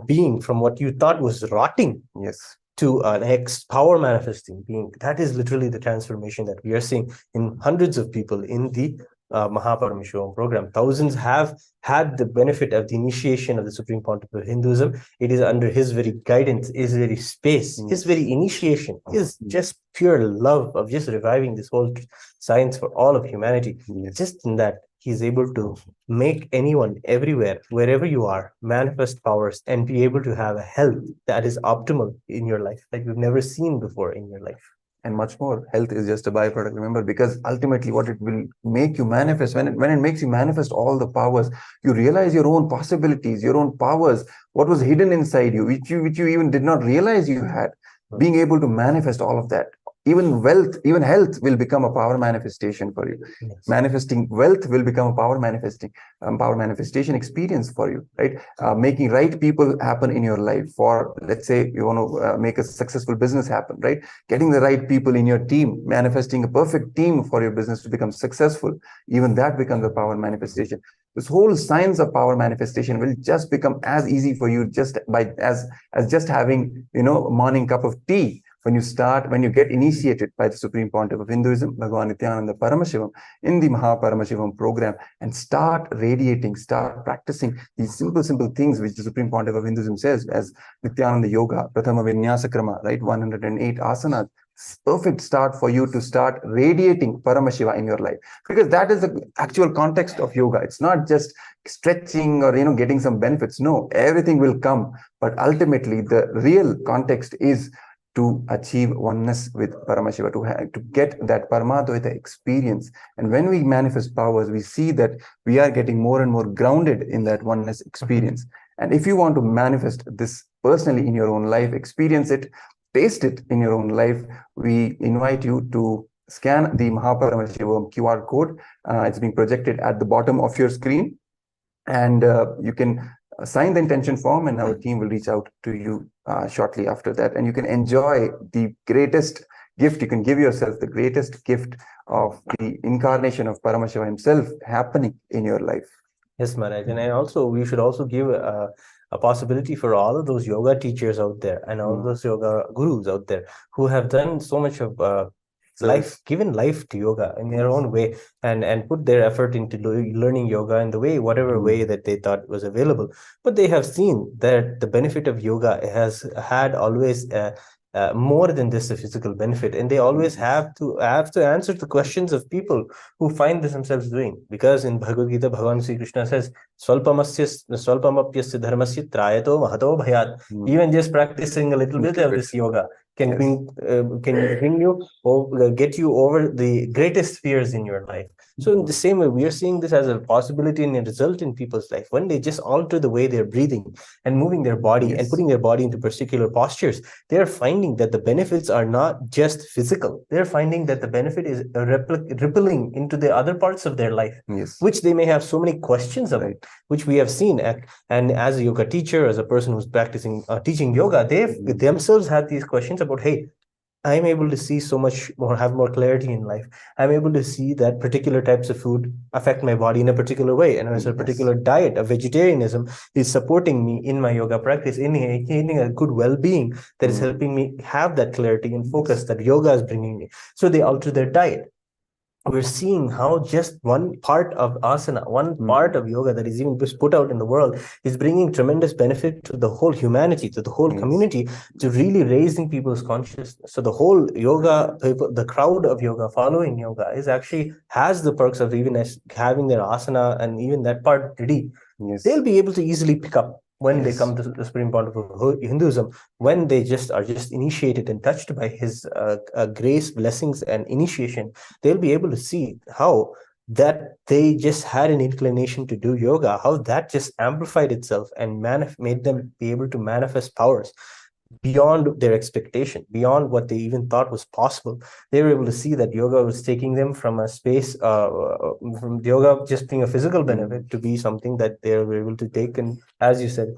being from what you thought was rotting.
Yes.
To an power manifesting being. That is literally the transformation that we are seeing in hundreds of people in the Paramashivam program. Thousands have had the benefit of the initiation of the Supreme Pontiff of Hinduism. It is under his very guidance, his very space, his very initiation is just pure love of just reviving this whole science for all of humanity. Just in that, he's able to make anyone everywhere, wherever you are, manifest powers and be able to have a health that is optimal in your life, that you've never seen before in your life.
And much more. Health is just a byproduct, remember, because ultimately what it will make you manifest, when it makes you manifest all the powers, you realize your own possibilities, your own powers, what was hidden inside you, which you even did not realize you had. Being able to manifest all of that. Even wealth, even health will become a power manifestation for you. Manifesting wealth will become a power manifestation experience for you, right? Making right people happen in your life. For, let's say, you want to make a successful business happen, right? Getting the right people in your team, manifesting a perfect team for your business to become successful. Even that becomes a power manifestation. This whole science of power manifestation will just become as easy for you just by as just having, a morning cup of tea. When you get initiated by the Supreme Pontiff of Hinduism, Bhagavan Nithyananda Paramashivam, in the Paramashivam program, and start radiating, start practicing these simple things which the Supreme Pontiff of Hinduism says as Nithyananda Yoga, Prathama Vinyasa Krama, right? 108 asanas. Perfect start for you to start radiating Paramashiva in your life, because that is the actual context of yoga. It's not just stretching or getting some benefits. No, everything will come, but ultimately the real context is to achieve oneness with Paramashiva, to get that Paramadvaita experience. And when we manifest powers, we see that we are getting more and more grounded in that oneness experience. And if you want to manifest this personally in your own life, experience it, taste it in your own life, we invite you to scan the Paramashivoham QR code. It's being projected at the bottom of your screen. And you can sign the intention form, and our team will reach out to you shortly after that. And you can enjoy the greatest gift. You can give yourself the greatest gift of the incarnation of Paramashiva himself happening in your life.
Yes, Maharaj. And we should also give a possibility for all of those yoga teachers out there and all those yoga gurus out there who have done so much of given life to yoga in their own way, and put their effort into learning yoga in the way, whatever way that they thought was available. But they have seen that the benefit of yoga has had always more than just a physical benefit, and they always have to answer the questions of people who find themselves doing. Because in Bhagavad Gita, Bhagavan Sri Krishna says, "Swalpamapyasya dharmasya trayato mahato bhayat." Even just practicing a little bit of this yoga can bring you or get you over the greatest fears in your life. So in the same way, we are seeing this as a possibility and a result in people's life. When they just alter the way they're breathing and moving their body and putting their body into particular postures, they're finding that the benefits are not just physical. They're finding that the benefit is rippling into the other parts of their life, which they may have so many questions about, which we have seen. And as a yoga teacher, as a person who's practicing, teaching yoga, they've themselves had these questions about, hey, I'm able to see so much more, have more clarity in life. I'm able to see that particular types of food affect my body in a particular way. And as a particular diet of vegetarianism is supporting me in my yoga practice, in a good well-being that is helping me have that clarity and focus that yoga is bringing me. So they alter their diet. We're seeing how just one part of asana, one part of yoga that is even just put out in the world is bringing tremendous benefit to the whole humanity, to the whole community, to really raising people's consciousness. So the whole yoga, the crowd of yoga following yoga is actually has the perks of even having their asana and even that part ready. They'll be able to easily pick up when they come to the supreme point of Hinduism, when they are just initiated and touched by his grace, blessings, and initiation. They'll be able to see how that they just had an inclination to do yoga, how that just amplified itself and made them be able to manifest powers beyond their expectation, beyond what they even thought was possible. They were able to see that yoga was taking them from a space, from yoga just being a physical benefit to be something that they were able to take and, as you said,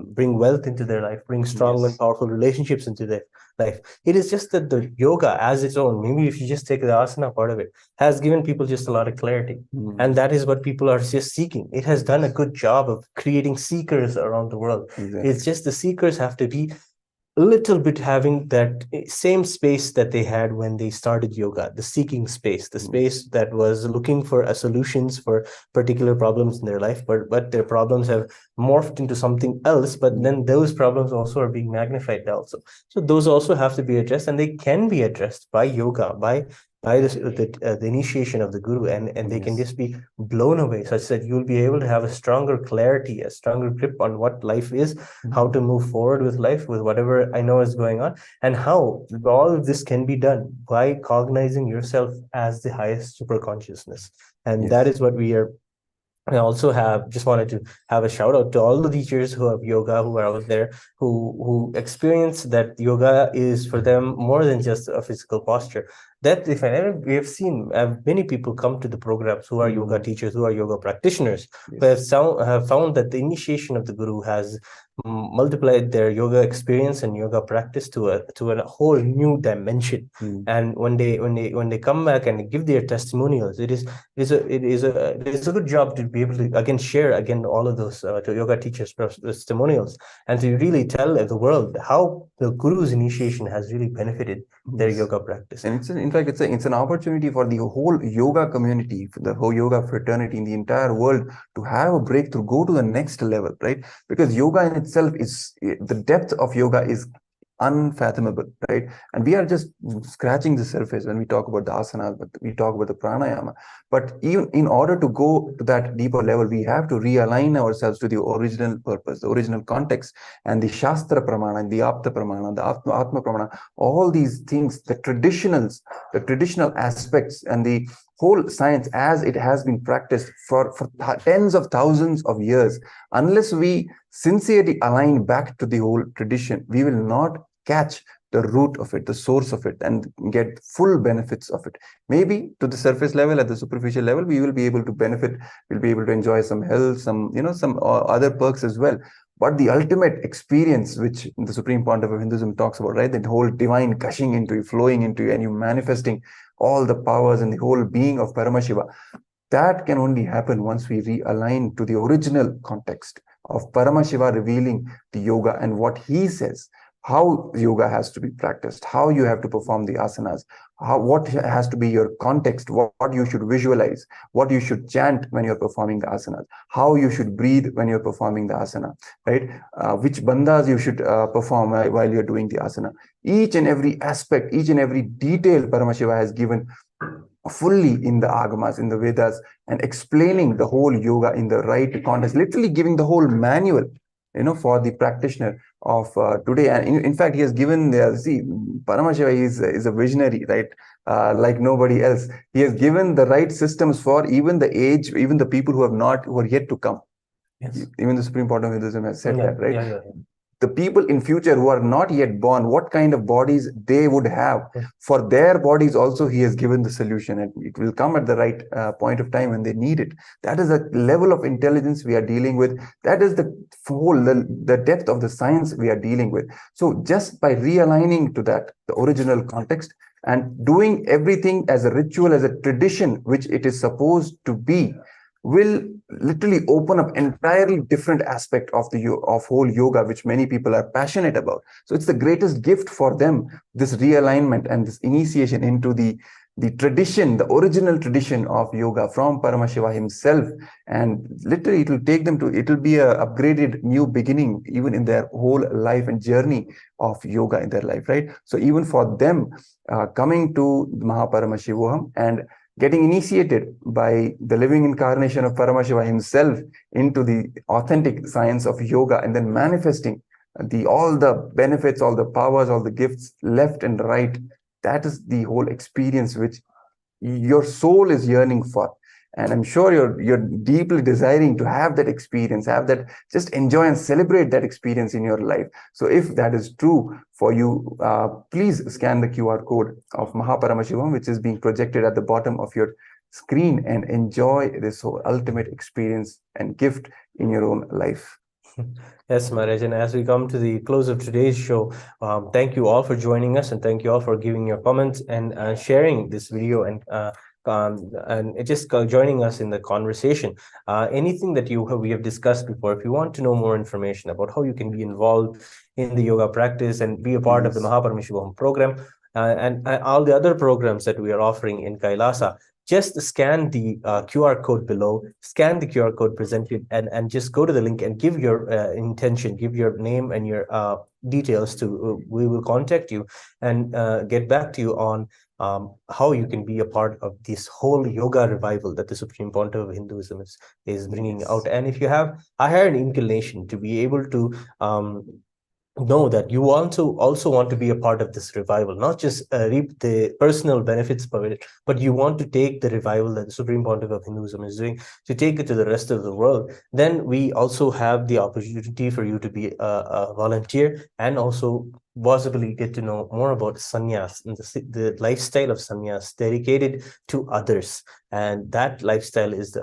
bring wealth into their life, bring strong and powerful relationships into their life. It is just that the yoga as its own, maybe if you just take the asana part of it, has given people just a lot of clarity. And that is what people are just seeking. It has done a good job of creating seekers around the world. It's just the seekers have to be a little bit having that same space that they had when they started yoga, the seeking space, the space that was looking for solutions for particular problems in their life, but their problems have morphed into something else, but then those problems also are being magnified also. So those also have to be addressed, and they can be addressed by yoga, by the initiation of the guru, and they can just be blown away, such that you'll be able to have a stronger clarity, a stronger grip on what life is, how to move forward with life, with whatever I know is going on, and how all of this can be done by cognizing yourself as the highest super consciousness. And that is what we are. I also just wanted to have a shout out to all the teachers who have yoga, who are out there, who experience that yoga is for them more than just a physical posture. That we have seen many people come to the programs who are yoga teachers, who are yoga practitioners, who have found that the initiation of the guru has multiplied their yoga experience and yoga practice to a whole new dimension. And when they come back and give their testimonials, it is a good job to be able to again share all of those to yoga teachers' testimonials, and to really tell the world how the guru's initiation has really benefited their yoga practice.
And in fact, it's an opportunity for the whole yoga community, for the whole yoga fraternity in the entire world to have a breakthrough, go to the next level, right? Because yoga in itself is, the depth of yoga is unfathomable, right? And we are just scratching the surface when we talk about the asanas, but we talk about the pranayama. But even in order to go to that deeper level, we have to realign ourselves to the original purpose, the original context, and the shastra pramana, and the apta pramana, the atma pramana, all these things, the traditional aspects, and the whole science as it has been practiced for tens of thousands of years. Unless we sincerely align back to the whole tradition, we will not catch the root of it, the source of it, and get full benefits of it. Maybe to the surface level, at the superficial level, we will be able to benefit, we'll be able to enjoy some health, some, some other perks as well. But the ultimate experience, which the Supreme Pontiff of Hinduism talks about, right? The whole divine gushing into you, flowing into you, and you manifesting all the powers and the whole being of Paramashiva, that can only happen once we realign to the original context of Paramashiva revealing the yoga and what he says, how yoga has to be practiced, how you have to perform the asanas, what has to be your context, what you should visualize, what you should chant when you're performing the asanas, how you should breathe when you're performing the asana, right? Which bandhas you should perform while you're doing the asana. Each and every aspect, each and every detail Paramashiva has given fully in the agamas, in the Vedas, and explaining the whole yoga in the right context, literally giving the whole manual, for the practitioner of today. And in fact, he has given, see, Paramashiva is a visionary, right? Like nobody else. He has given the right systems for even the age, even the people who are yet to come.
Yes.
Even the Supreme Pontiff of Hinduism has said that, right?
Yeah.
The people in future who are not yet born, what kind of bodies they would have. For their bodies also, he has given the solution, and it will come at the right point of time when they need it. That is the level of intelligence we are dealing with. That is the depth of the science we are dealing with. So just by realigning to that, the original context, and doing everything as a ritual, as a tradition, which it is supposed to be, will literally open up entirely different aspect of whole yoga, which many people are passionate about. So it's the greatest gift for them, this realignment and this initiation into the tradition, the original tradition of yoga from Paramashiva himself. And literally it will take them to, it will be a upgraded new beginning even in their whole life and journey of yoga in their life, right? So even for them, coming to Paramashivoham and getting initiated by the living incarnation of Paramashiva himself into the authentic science of yoga, and then manifesting all the benefits, all the powers, all the gifts left and right. That is the whole experience which your soul is yearning for. And I'm sure you're deeply desiring to have that experience, just enjoy and celebrate that experience in your life. So if that is true for you, please scan the QR code of Paramashivam, which is being projected at the bottom of your screen, and enjoy this whole ultimate experience and gift in your own life.
Yes, Maharaj. And as we come to the close of today's show, thank you all for joining us, and thank you all for giving your comments and sharing this video and just joining us in the conversation. Anything that we have discussed before, if you want to know more information about how you can be involved in the yoga practice and be a part of the Paramashivoham program and all the other programs that we are offering in Kailasa, just scan the QR code below, scan the QR code presented, and just go to the link and give your intention, give your name and your details to, we will contact you and get back to you on how you can be a part of this whole yoga revival that the Supreme Pontiff of Hinduism is bringing out. And if you have a higher inclination to be able to know that you also want to be a part of this revival, not just reap the personal benefits of it, but you want to take the revival that the Supreme Pontiff of Hinduism is doing to take it to the rest of the world, then we also have the opportunity for you to be a volunteer and also possibly get to know more about sannyas and the lifestyle of sannyas dedicated to others. And that lifestyle is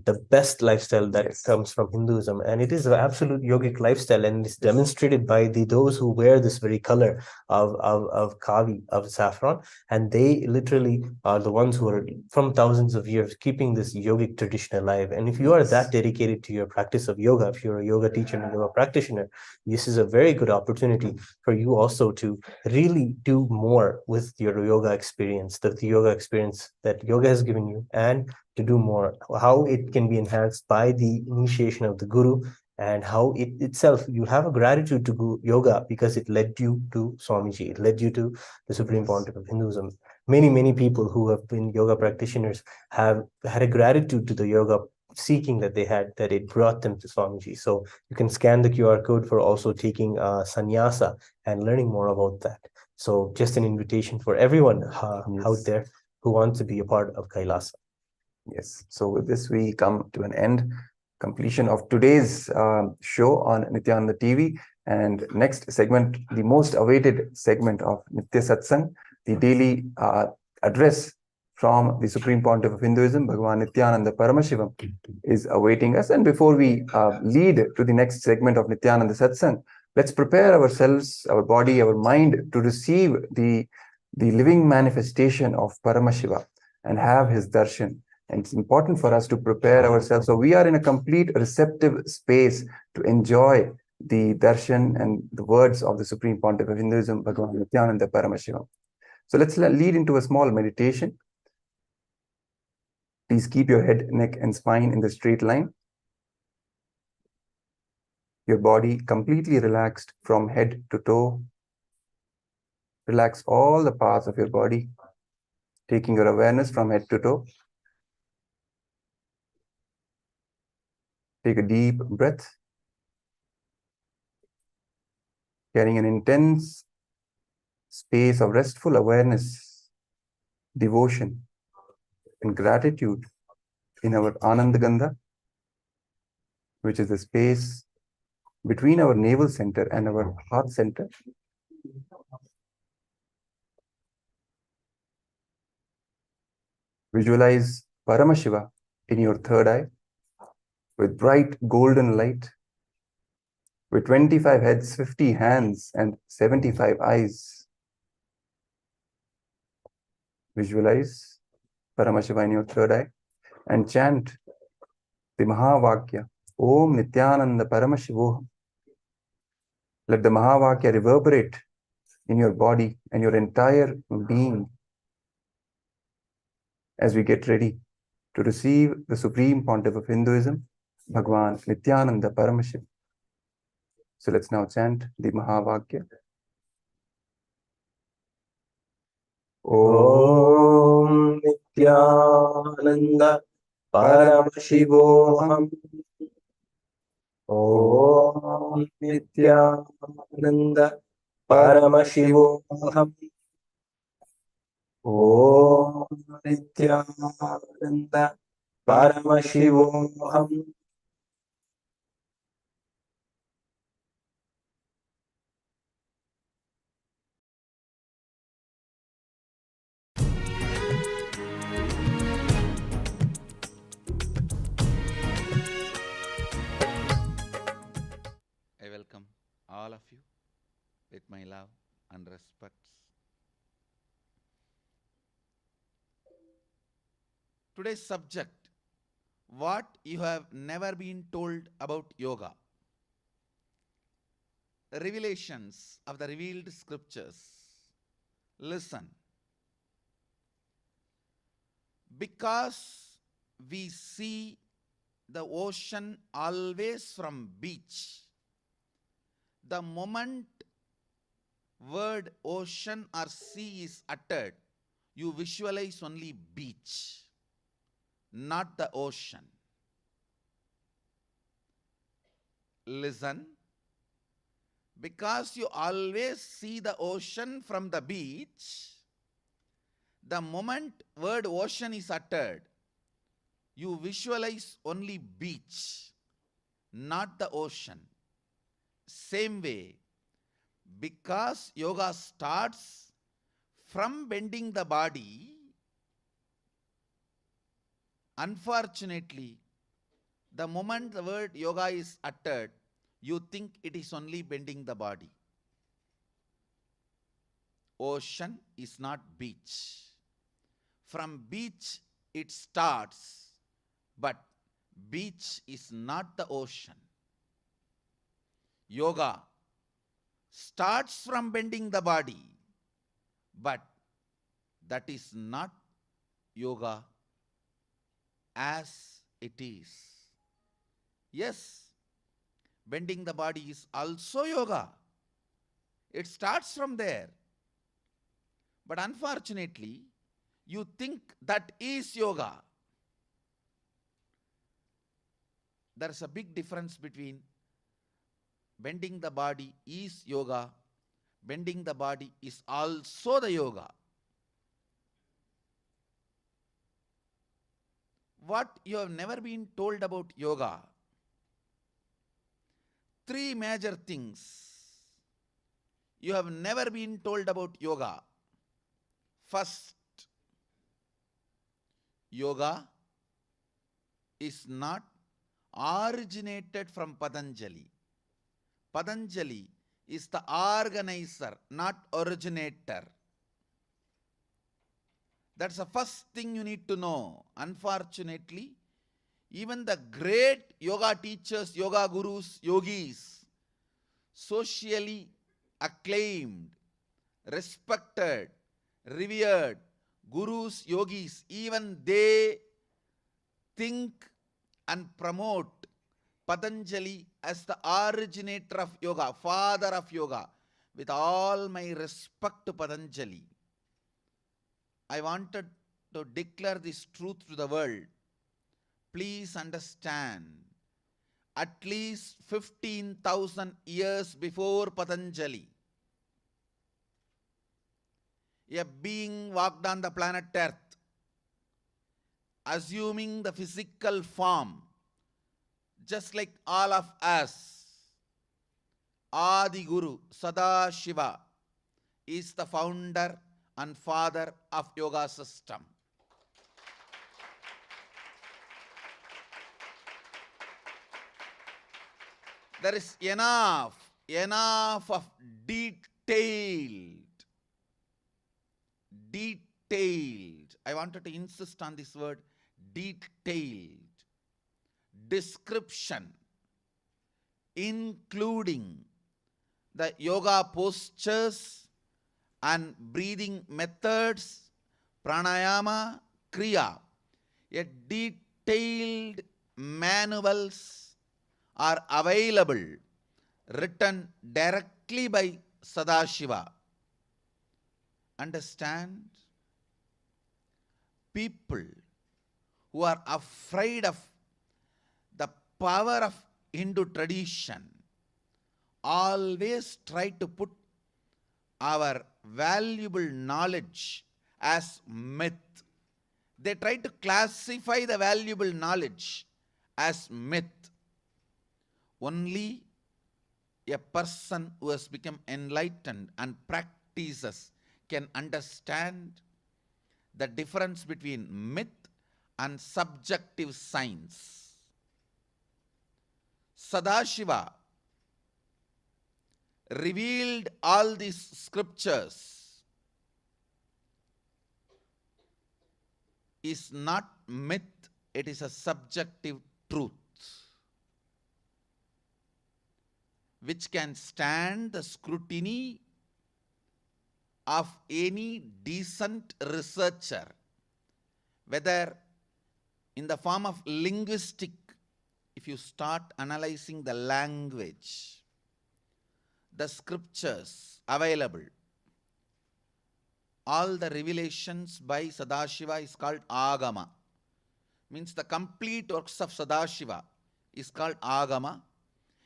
the best lifestyle that comes from Hinduism, and it is an absolute yogic lifestyle, and it's demonstrated by those who wear this very color of kavi, of saffron, and they literally are the ones who are from thousands of years keeping this yogic tradition alive. And if you are that dedicated to your practice of yoga, if you're a yoga teacher and a yoga practitioner, this is a very good opportunity for you also to really do more with your yoga experience, the yoga experience that yoga has given you, and to do more, how it can be enhanced by the initiation of the guru and how it itself, you have a gratitude to yoga because it led you to Swamiji, it led you to the Supreme Pontiff of Hinduism. Many people who have been yoga practitioners have had a gratitude to the yoga seeking that they had, that it brought them to Swamiji. So you can scan the QR code for also taking sannyasa and learning more about that. So just an invitation for everyone out there who wants to be a part of Kailasa.
Yes. So with this, we come to an end, completion of today's show on Nithyananda TV. And next segment, the most awaited segment of Nitya Satsang, the daily address from the Supreme Pontiff of Hinduism, Bhagavan Nithyananda Paramashivam, is awaiting us. And before we lead to the next segment of Nithyananda Satsang, let's prepare ourselves, our body, our mind to receive the living manifestation of Paramashiva and have his darshan. And it's important for us to prepare ourselves. So we are in a complete receptive space to enjoy the darshan and the words of the Supreme Pontiff of Hinduism, Bhagavan Nithyananda Paramashivam. So let's lead into a small meditation. Please keep your head, neck, and spine in the straight line. Your body completely relaxed from head to toe. Relax all the parts of your body, taking your awareness from head to toe. Take a deep breath, carrying an intense space of restful awareness, devotion, and gratitude in our Anandagandha, which is the space between our navel center and our heart center. Visualize Paramashiva in your third eye with bright golden light, with 25 heads, 50 hands, and 75 eyes. Visualize Paramashiva in your third eye and chant the Mahavakya, Om Nithyananda Paramashivoham. Let the Mahavakya reverberate in your body and your entire being as we get ready to receive the Supreme Pontiff of Hinduism, Bhagavan Nithyananda Paramashivam. So let's now chant the Mahavakya.
Om Nithyananda Paramashivoham. Om Nithyananda Paramashivoham. Om Nithyananda Paramashivoham.
I welcome all of you with my love and respects. Today's subject, what you have never been told about yoga. Revelations of the revealed scriptures. Listen. Because we see the ocean always from beach, the moment word ocean or sea is uttered, you visualize only beach, not the ocean. Listen. Because you always see the ocean from the beach, the moment word ocean is uttered, you visualize only beach, not the ocean. Same way, because yoga starts from bending the body, unfortunately, the moment the word yoga is uttered, you think it is only bending the body. Ocean is not beach. From beach it starts, but beach is not the ocean. Yoga starts from bending the body, but that is not yoga as it is. Yes, bending the body is also yoga. It starts from there. But unfortunately, you think that is yoga. There is a big difference between bending the body is yoga, bending the body is also the yoga. What you have never been told about yoga? Three major things you have never been told about yoga. First, yoga is not originated from Patanjali. Patanjali is the organizer, not originator. That's the first thing you need to know. Unfortunately, even the great yoga teachers, yoga gurus, yogis, socially acclaimed, respected, revered gurus, yogis, even they think and promote Patanjali as the originator of yoga, father of yoga. With all my respect to Patanjali, I wanted to declare this truth to the world. Please understand, at least 15,000 years before Patanjali, a being walked on the planet Earth, assuming the physical form, just like all of us. Adi Guru Sadashiva is the founder and father of yoga system. There is enough of detailed, I wanted to insist on this word, detailed description, including the yoga postures and breathing methods, pranayama, kriya. A detailed manuals are available, written directly by Sadashiva. Understand? People who are afraid of the power of Hindu tradition always try to put our valuable knowledge as myth. They try to classify the valuable knowledge as myth. Only a person who has become enlightened and practices can understand the difference between myth and subjective science. Sadashiva revealed all these scriptures is not myth, it is a subjective truth which can stand the scrutiny of any decent researcher, whether in the form of linguistic, if you start analyzing the language, the scriptures available, all the revelations by Sadashiva is called Agama. Means the complete works of Sadashiva is called Agama.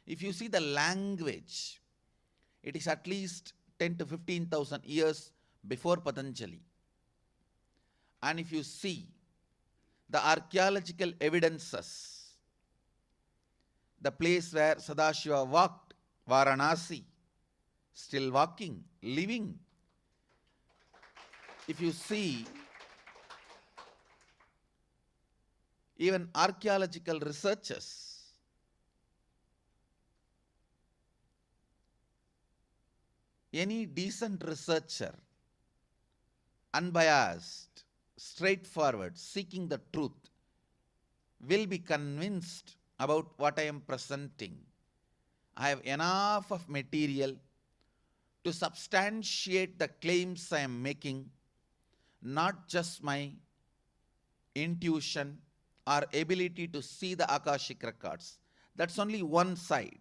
If you see the language, it is at least 10 to 15,000 years before Patanjali. And if you see the archaeological evidences, the place where Sadashiva walked, Varanasi, still walking, living. If you see even archaeological researches, any decent researcher, unbiased, straightforward, seeking the truth, will be convinced about what I am presenting. I have enough of material to substantiate the claims I am making, not just my intuition or ability to see the Akashic records. That's only one side.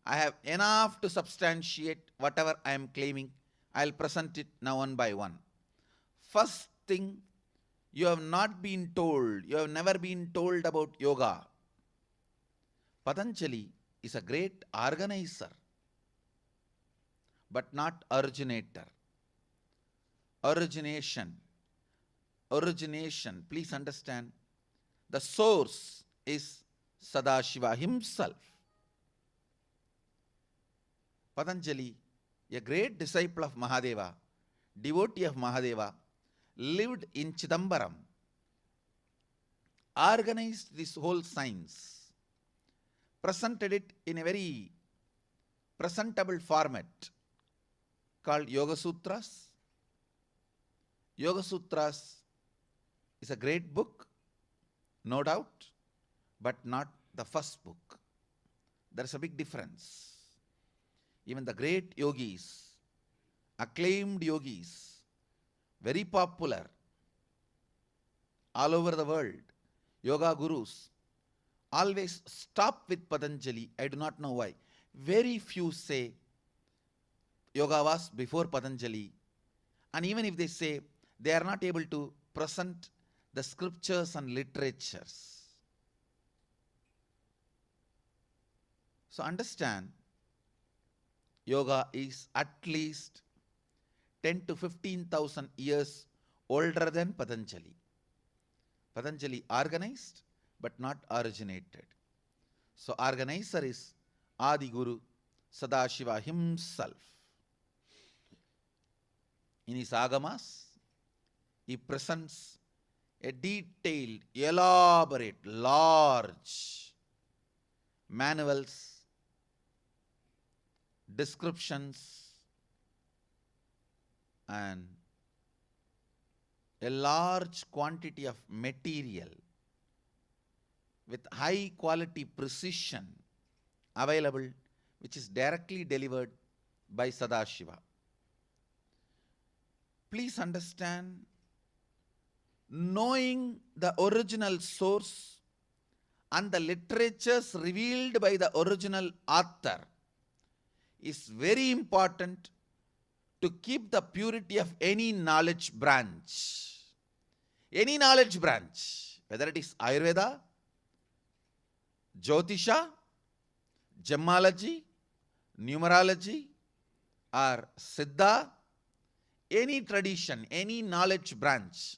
I have enough to substantiate whatever I am claiming. I'll present it now one by one. First thing, you have not been told, you have never been told about yoga. Patanjali is a great organizer, but not originator. Origination. Please understand, the source is Sadashiva himself. Patanjali, a great disciple of Mahadeva, devotee of Mahadeva, lived in Chidambaram, organized this whole science, presented it in a very presentable format called Yoga Sutras. Yoga Sutras is a great book, no doubt, but not the first book. There's a big difference. Even the great yogis, acclaimed yogis, very popular all over the world, yoga gurus, always stop with Patanjali. I do not know why. Very few say yoga was before Patanjali. And even if they say, they are not able to present the scriptures and literatures. So understand, yoga is at least 10 to 15,000 years older than Patanjali. Patanjali organized, but not originated. So organizer is Adi Guru, Sadashiva himself. In his agamas, he presents a detailed, elaborate, large manuals, descriptions, and a large quantity of material with high quality precision available, which is directly delivered by Sadashiva. Please understand, knowing the original source and the literatures revealed by the original author is very important to keep the purity of any knowledge branch. Any knowledge branch, whether it is Ayurveda, Jyotisha, Gemology, Numerology, or Siddha, any tradition, any knowledge branch,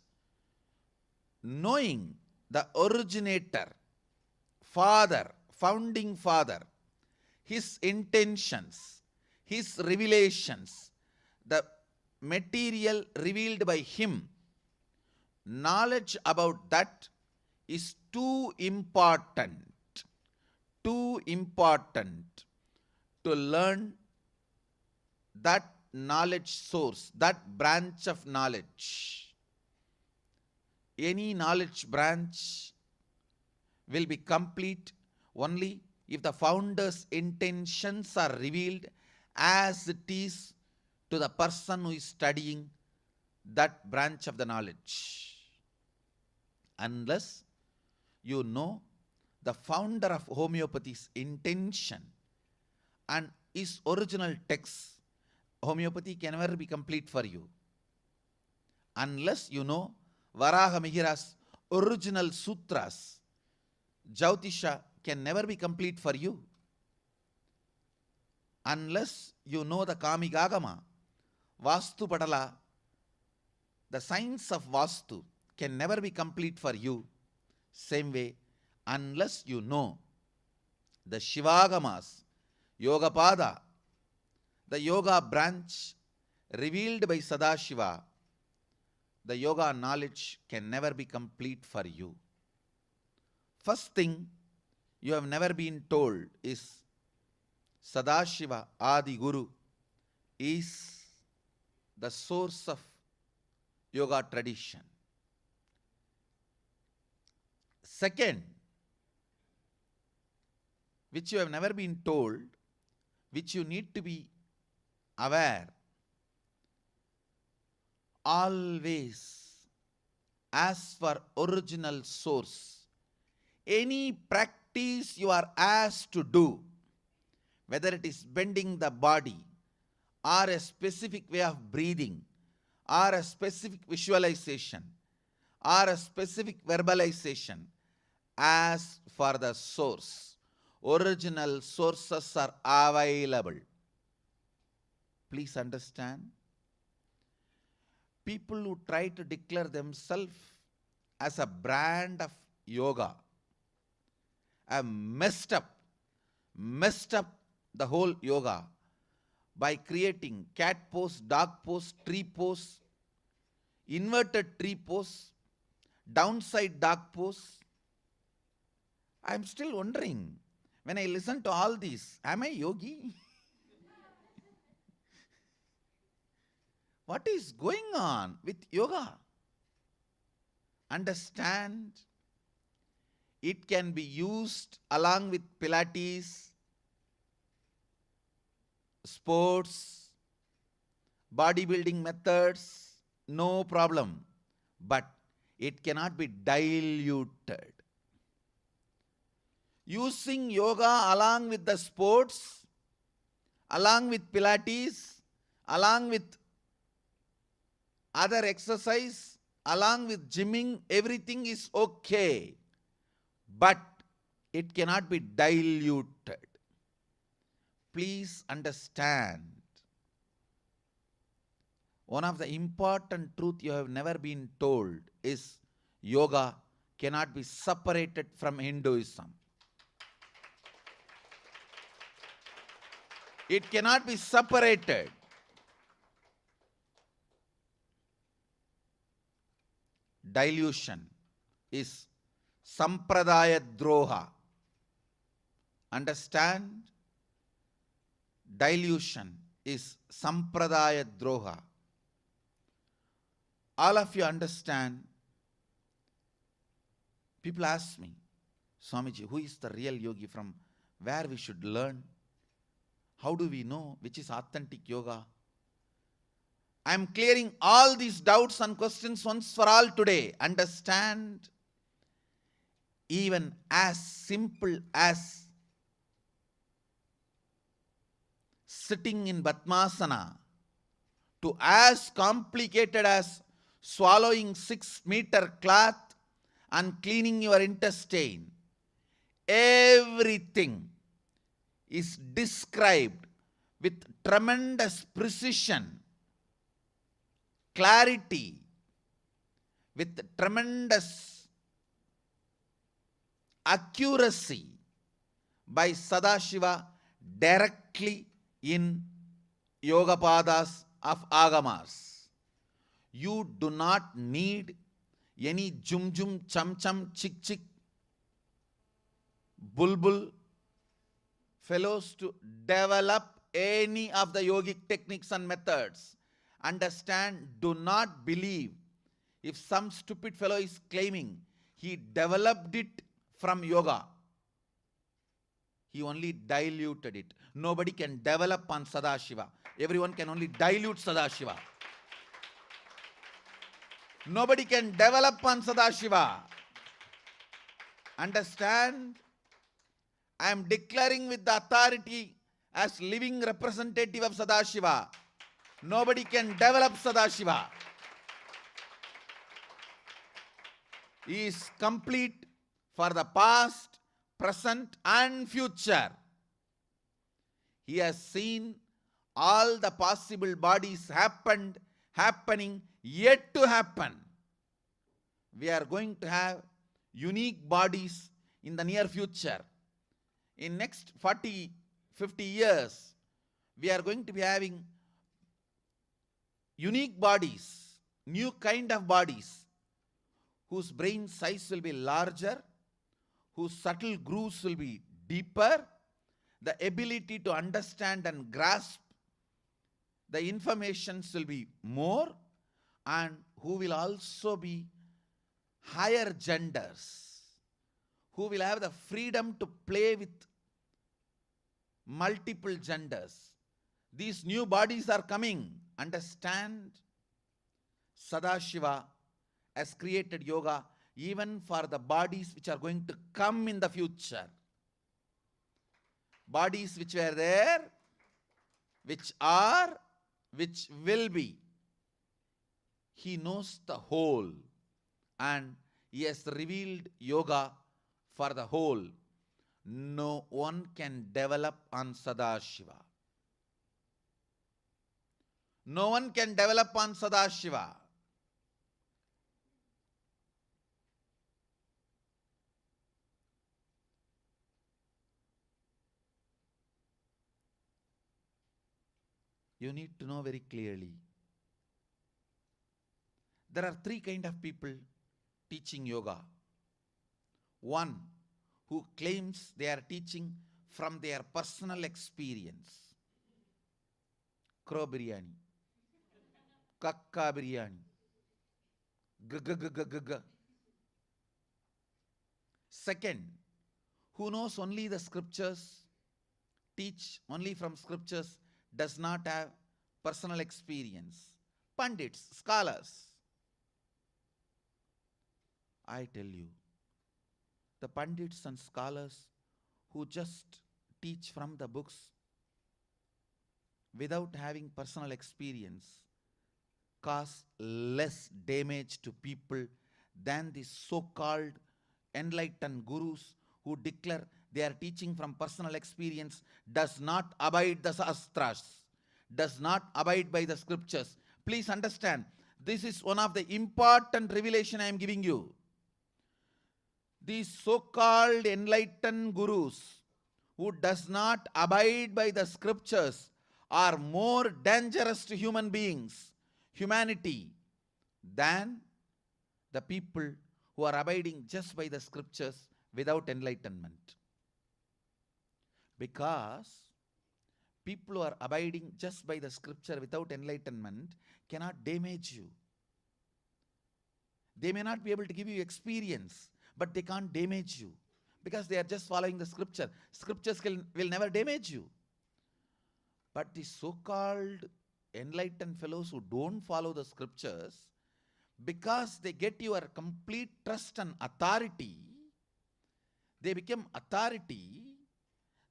knowing the originator, father, founding father, his intentions, his revelations, the material revealed by him, knowledge about that is too important to learn that knowledge source, that branch of knowledge. Any knowledge branch will be complete only if the founder's intentions are revealed as it is to the person who is studying that branch of the knowledge. Unless you know the founder of homeopathy's intention and his original text, homeopathy can never be complete for you. Unless you know Varaha Mihira's original sutras, Jyotisha can never be complete for you. Unless you know the Kamigagama, Vastu Patala, the science of Vastu can never be complete for you. Same way, unless you know the Shivagamas, Yogapada, the yoga branch revealed by Sadashiva, the yoga knowledge can never be complete for you. First thing you have never been told is Sadashiva Adi Guru is the source of yoga tradition. Second, which you have never been told, which you need to be aware, always as for original source, any practice you are asked to do, whether it is bending the body, or a specific way of breathing, or a specific visualization, or a specific verbalization, as for the source, original sources are available. Please understand. People who try to declare themselves as a brand of yoga have messed up the whole yoga by creating cat pose, dog pose, tree pose, inverted tree pose, downside dog pose. I am still wondering, when I listen to all these, am I yogi? What is going on with yoga? Understand, it can be used along with Pilates, sports, bodybuilding methods, no problem. But it cannot be diluted. Using yoga along with the sports, along with Pilates, along with other exercise, along with gymming, everything is okay. But it cannot be diluted. Please understand. One of the important truth you have never been told is yoga cannot be separated from Hinduism. It cannot be separated. Dilution is sampradaya droha. Understand? Dilution is sampradaya droha. All of you understand. People ask me, Swamiji, who is the real yogi, from where we should learn? How do we know which is authentic yoga? I am clearing all these doubts and questions once for all today. Understand, even as simple as sitting in Padmasana to as complicated as swallowing 6-meter cloth and cleaning your intestine, everything is described with tremendous precision, clarity, with tremendous accuracy by Sadashiva directly in Yogapadas of Agamas. You do not need any jum jum, chum chum, chick chick, bulbul fellows to develop any of the yogic techniques and methods. Understand, do not believe if some stupid fellow is claiming he developed it from yoga. He only diluted it. Nobody can develop on Sadashiva. Everyone can only dilute Sadashiva. Nobody can develop on Sadashiva. Understand? I am declaring with the authority as living representative of Sadashiva. Nobody can develop Sadashiva. He is complete for the past, present and future. He has seen all the possible bodies happening, yet to happen. We are going to have unique bodies in the near future. In next 40, 50 years, we are going to be having unique bodies, new kind of bodies, whose brain size will be larger, whose subtle grooves will be deeper, the ability to understand and grasp the informations will be more, and who will also be higher genders, who will have the freedom to play with multiple genders. These new bodies are coming. Understand? Sadashiva has created yoga even for the bodies which are going to come in the future. bodies which were there, which are, which will be. He knows the whole, and he has revealed yoga for the whole. No one can develop on Sadashiva. No one can develop on Sadashiva. You need to know very clearly. There are three kinds of people teaching yoga. One, who claims they are teaching from their personal experience. Crow biryani, kakka biryani, g. Second, who knows only the scriptures, teach only from scriptures, does not have personal experience. Pandits, scholars. I tell you, the pandits and scholars who just teach from the books without having personal experience cause less damage to people than the so-called enlightened gurus who declare they are teaching from personal experience, does not abide the shastras, does not abide by the scriptures. Please understand, this is one of the important revelation I am giving you. These so-called enlightened gurus who does not abide by the scriptures are more dangerous to human beings, humanity, than the people who are abiding just by the scriptures without enlightenment. Because people who are abiding just by the scripture without enlightenment cannot damage you. They may not be able to give you experience, but they can't damage you because they are just following the scripture. Scriptures will never damage you. But the so-called enlightened fellows who don't follow the scriptures, because they get your complete trust and authority, they become authority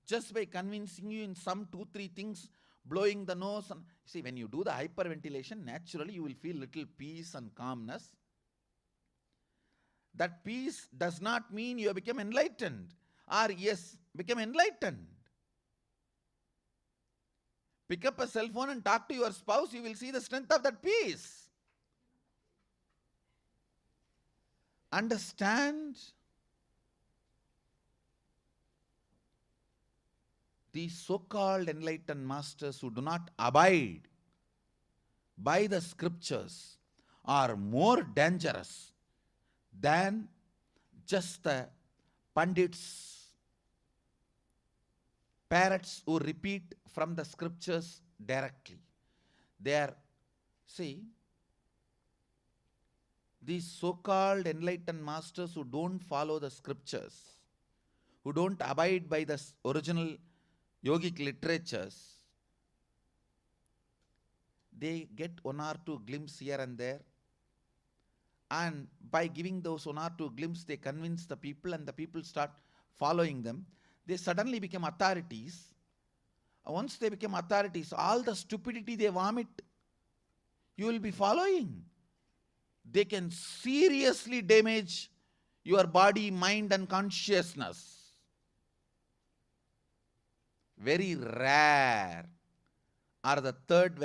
just by convincing you in some 2-3 things, blowing the nose. And see, when you do the hyperventilation, naturally you will feel little peace and calmness. That peace does not mean you have become enlightened or yes, become enlightened. Pick up a cell phone and talk to your spouse, you will see the strength of that peace. Understand? These so-called enlightened masters who do not abide by the scriptures are more dangerous than just the pandits, parrots who repeat from the scriptures directly. They are, see, these so-called enlightened masters who don't follow the scriptures, who don't abide by the original yogic literatures, they get 1 or 2 glimpses here and there, and by giving those 1 or 2 glimpses, they convince the people and the people start following them. They suddenly become authorities. Once they become authorities, all the stupidity they vomit, you will be following. They can seriously damage your body, mind and consciousness. Very rare are the third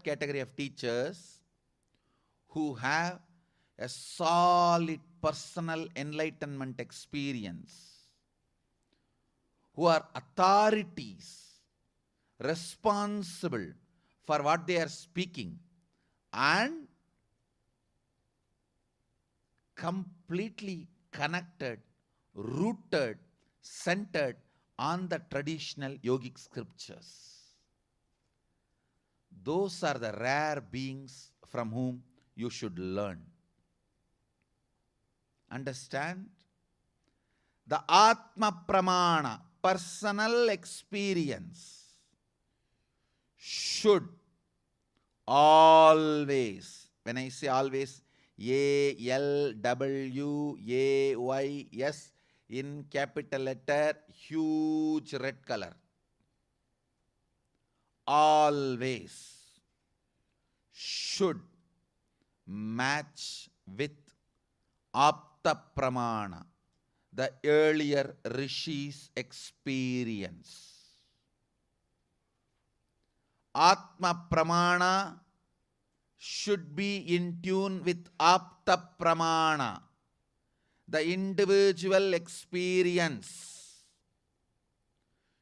category of teachers who have a solid personal enlightenment experience, who are authorities responsible for what they are speaking and completely connected, rooted, centered on the traditional yogic scriptures. Those are the rare beings from whom you should learn. Understand? The Atma Pramana, personal experience, should always, when I say always, ALWAYS, in capital letter, huge red color. Always should match with Apta Pramana, the earlier rishis' experience. Atma Pramana should be in tune with Apta Pramana, the individual experience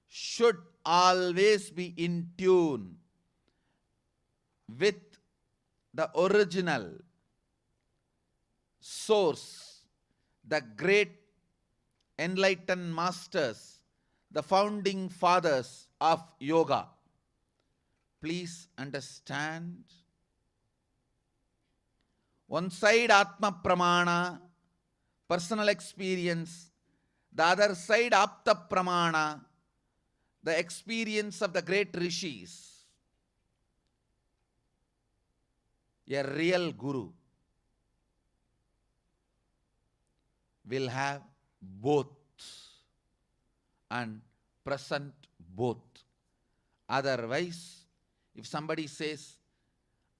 should always be in tune with the original source, the great enlightened masters, the founding fathers of yoga. Please understand. One side Atma Pramana, personal experience. The other side Apta Pramana, the experience of the great rishis. A real guru will have both and present both. Otherwise, if somebody says,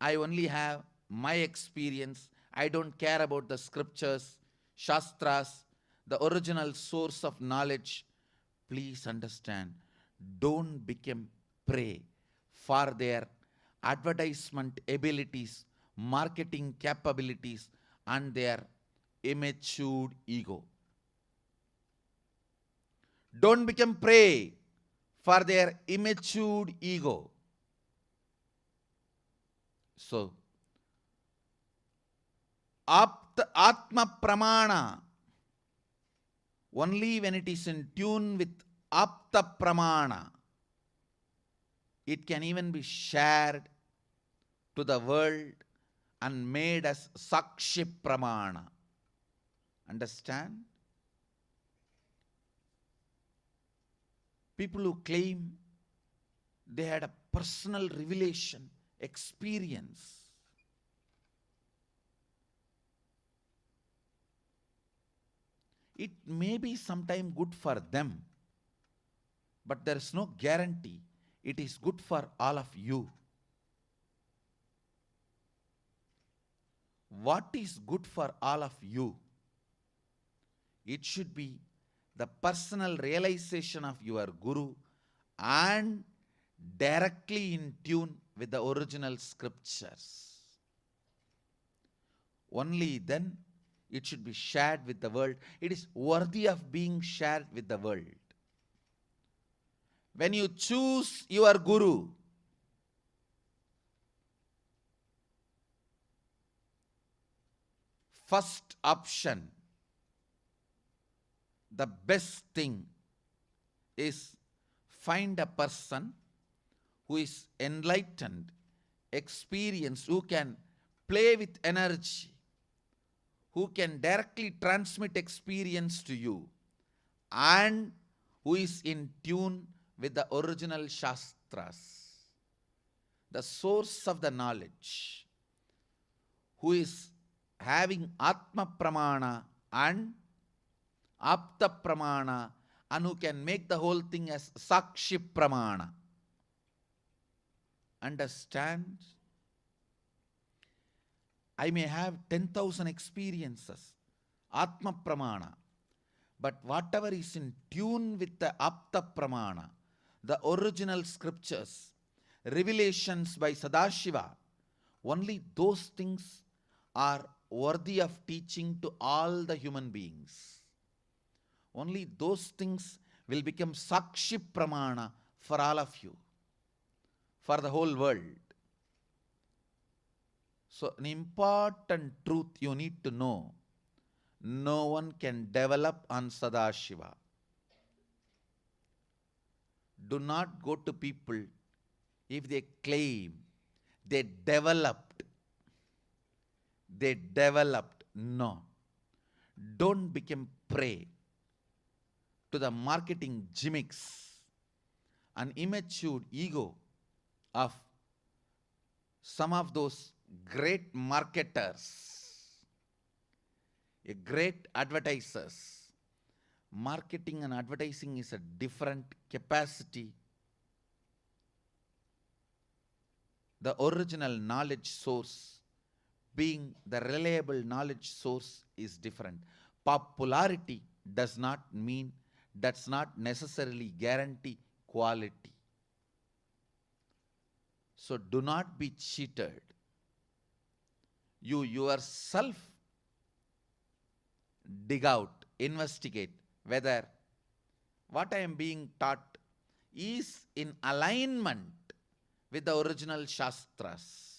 I only have my experience, I don't care about the scriptures, shastras, the original source of knowledge, please understand, don't become prey for their advertisement abilities, marketing capabilities, and their immature ego. Don't become prey for their immature ego. So, Atma Pramana, only when it is in tune with Apta Pramana, it can even be shared to the world and made as Sakshi Pramana. Understand? People who claim they had a personal revelation, experience, it may be sometime good for them, but there is no guarantee it is good for all of you. What is good for all of you? It should be the personal realization of your Guru and directly in tune with the original scriptures. Only then it should be shared with the world. It is worthy of being shared with the world. When you choose your Guru, first option, the best thing is find a person who is enlightened, experienced, who can play with energy, who can directly transmit experience to you, and who is in tune with the original shastras, the source of the knowledge, who is having Atma Pramana and Apta Pramana, and who can make the whole thing as Sakshi Pramana. Understand? I may have 10,000 experiences, Atma Pramana, but whatever is in tune with the Apta Pramana, the original scriptures, revelations by Sadashiva, only those things are worthy of teaching to all the human beings. Only those things will become Sakshi Pramana for all of you, for the whole world. So, an important truth you need to know, no one can develop on Sadashiva. Do not go to people if they claim they developed. No. Don't become prey to the marketing gimmicks and immature ego of some of those great marketers, great advertisers, Marketing and advertising is a different capacity. The original knowledge source, being the reliable knowledge source, is different. Popularity does not necessarily guarantee quality. So do not be cheated. You yourself dig out, investigate whether what I am being taught is in alignment with the original Shastras,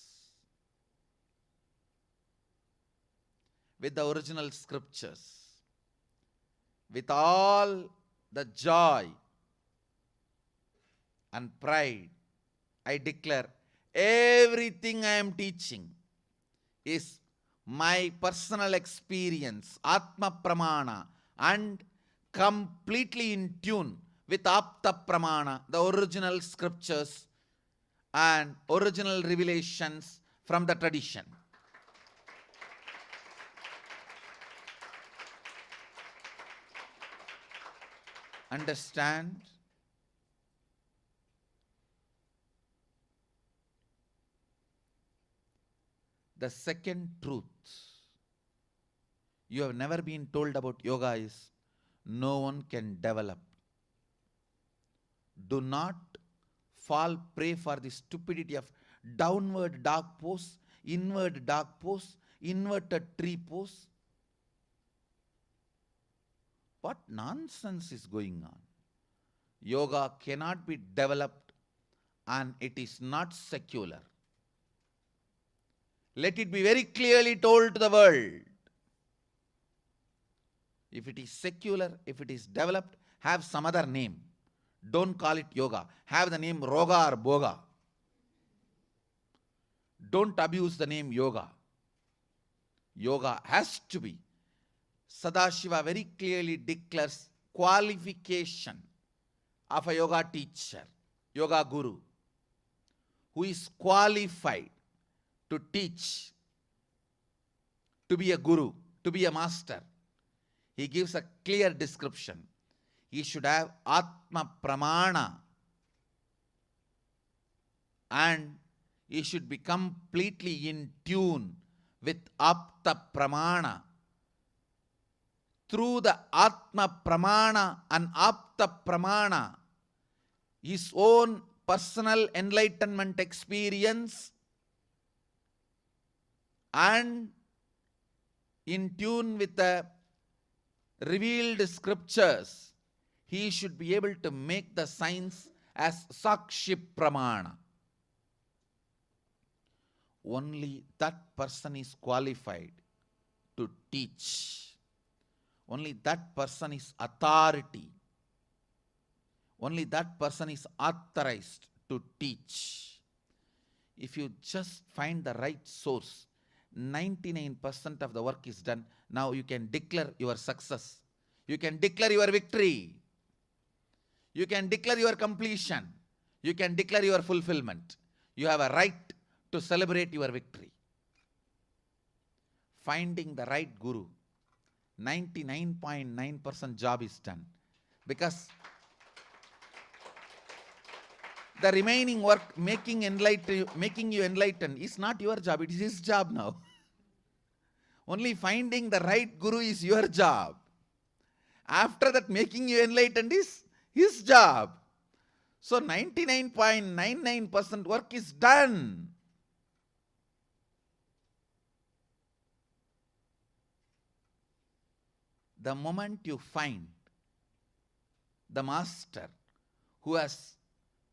with the original scriptures. With all the joy and pride, I declare everything I am teaching is my personal experience, Atma Pramana, and completely in tune with Apta Pramana, the original scriptures and original revelations from the tradition. Understand? The second truth you have never been told about yoga is no one can develop. Do not fall prey for the stupidity of downward dog pose, inward dog pose, inverted tree pose. What nonsense is going on? Yoga cannot be developed and it is not secular. Let it be very clearly told to the world. If it is secular, if it is developed, have some other name. Don't call it yoga. Have the name Roga or Boga. Don't abuse the name yoga. Yoga has to be. Sadashiva very clearly declares qualification of a yoga teacher, yoga guru, who is qualified to teach, to be a guru, to be a master. He gives a clear description. He should have Atma Pramana and he should be completely in tune with Apta Pramana. Through the Atma Pramana and Apta Pramana, his own personal enlightenment experience and in tune with the revealed scriptures, he should be able to make the signs as Sakshi Pramana. Only that person is qualified to teach. Only that person is authority. Only that person is authorized to teach. If you just find the right source, 99% of the work is done. Now you can declare your success. You can declare your victory. You can declare your completion. You can declare your fulfillment. You have a right to celebrate your victory. Finding the right guru, 99.9% job is done. Because the remaining work, making you enlightened, is not your job. It is his job now. Only finding the right guru is your job. After that, making you enlightened is his job. So 99.99% work is done. The moment you find the master who has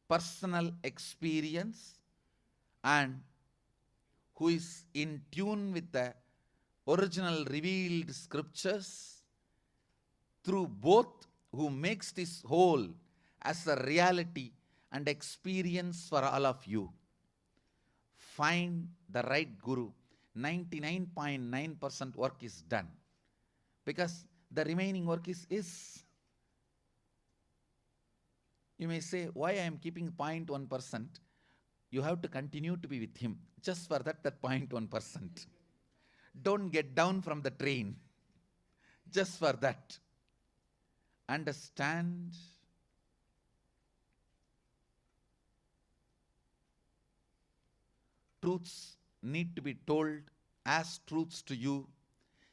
personal experience and who is in tune with the original revealed scriptures, through both, who makes this whole as a reality and experience for all of you, find the right guru, 99.9% work is done. Because the remaining work is. You may say, why I am keeping 0.1%? You have to continue to be with him. Just for that 0.1%. Don't get down from the train. Just for that. understand truths need to be told as truths to you,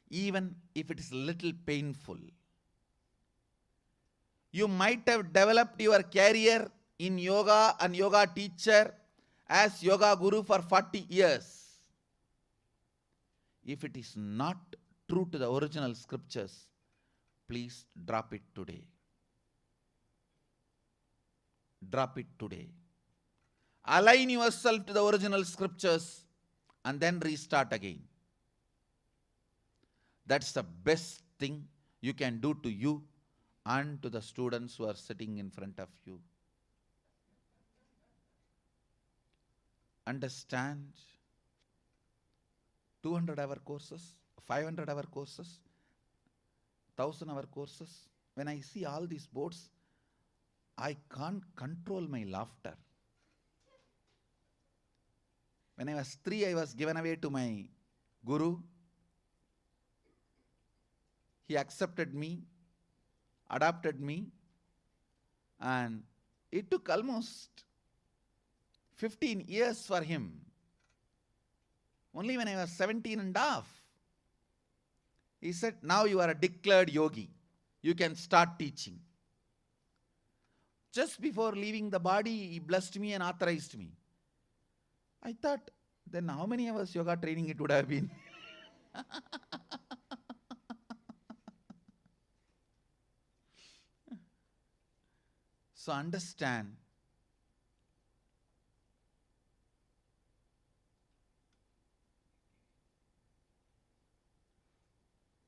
even if it is a little painful. You might have developed your career in yoga and yoga teacher as yoga guru for 40 years. If it is not true to the original scriptures, please drop it today. Drop it today. Align yourself to the original scriptures and then restart again. That's the best thing you can do to you and to the students who are sitting in front of you. Understand 200-hour courses, 500-hour courses, 1000-hour courses. When I see all these boards, I can't control my laughter. When I was 3, I was given away to my guru. He accepted me, adopted me, and it took almost 15 years for him. Only when I was 17 and a half, he said, now you are a declared yogi. You can start teaching. Just before leaving the body, he blessed me and authorized me. I thought, then how many hours yoga training it would have been? So understand,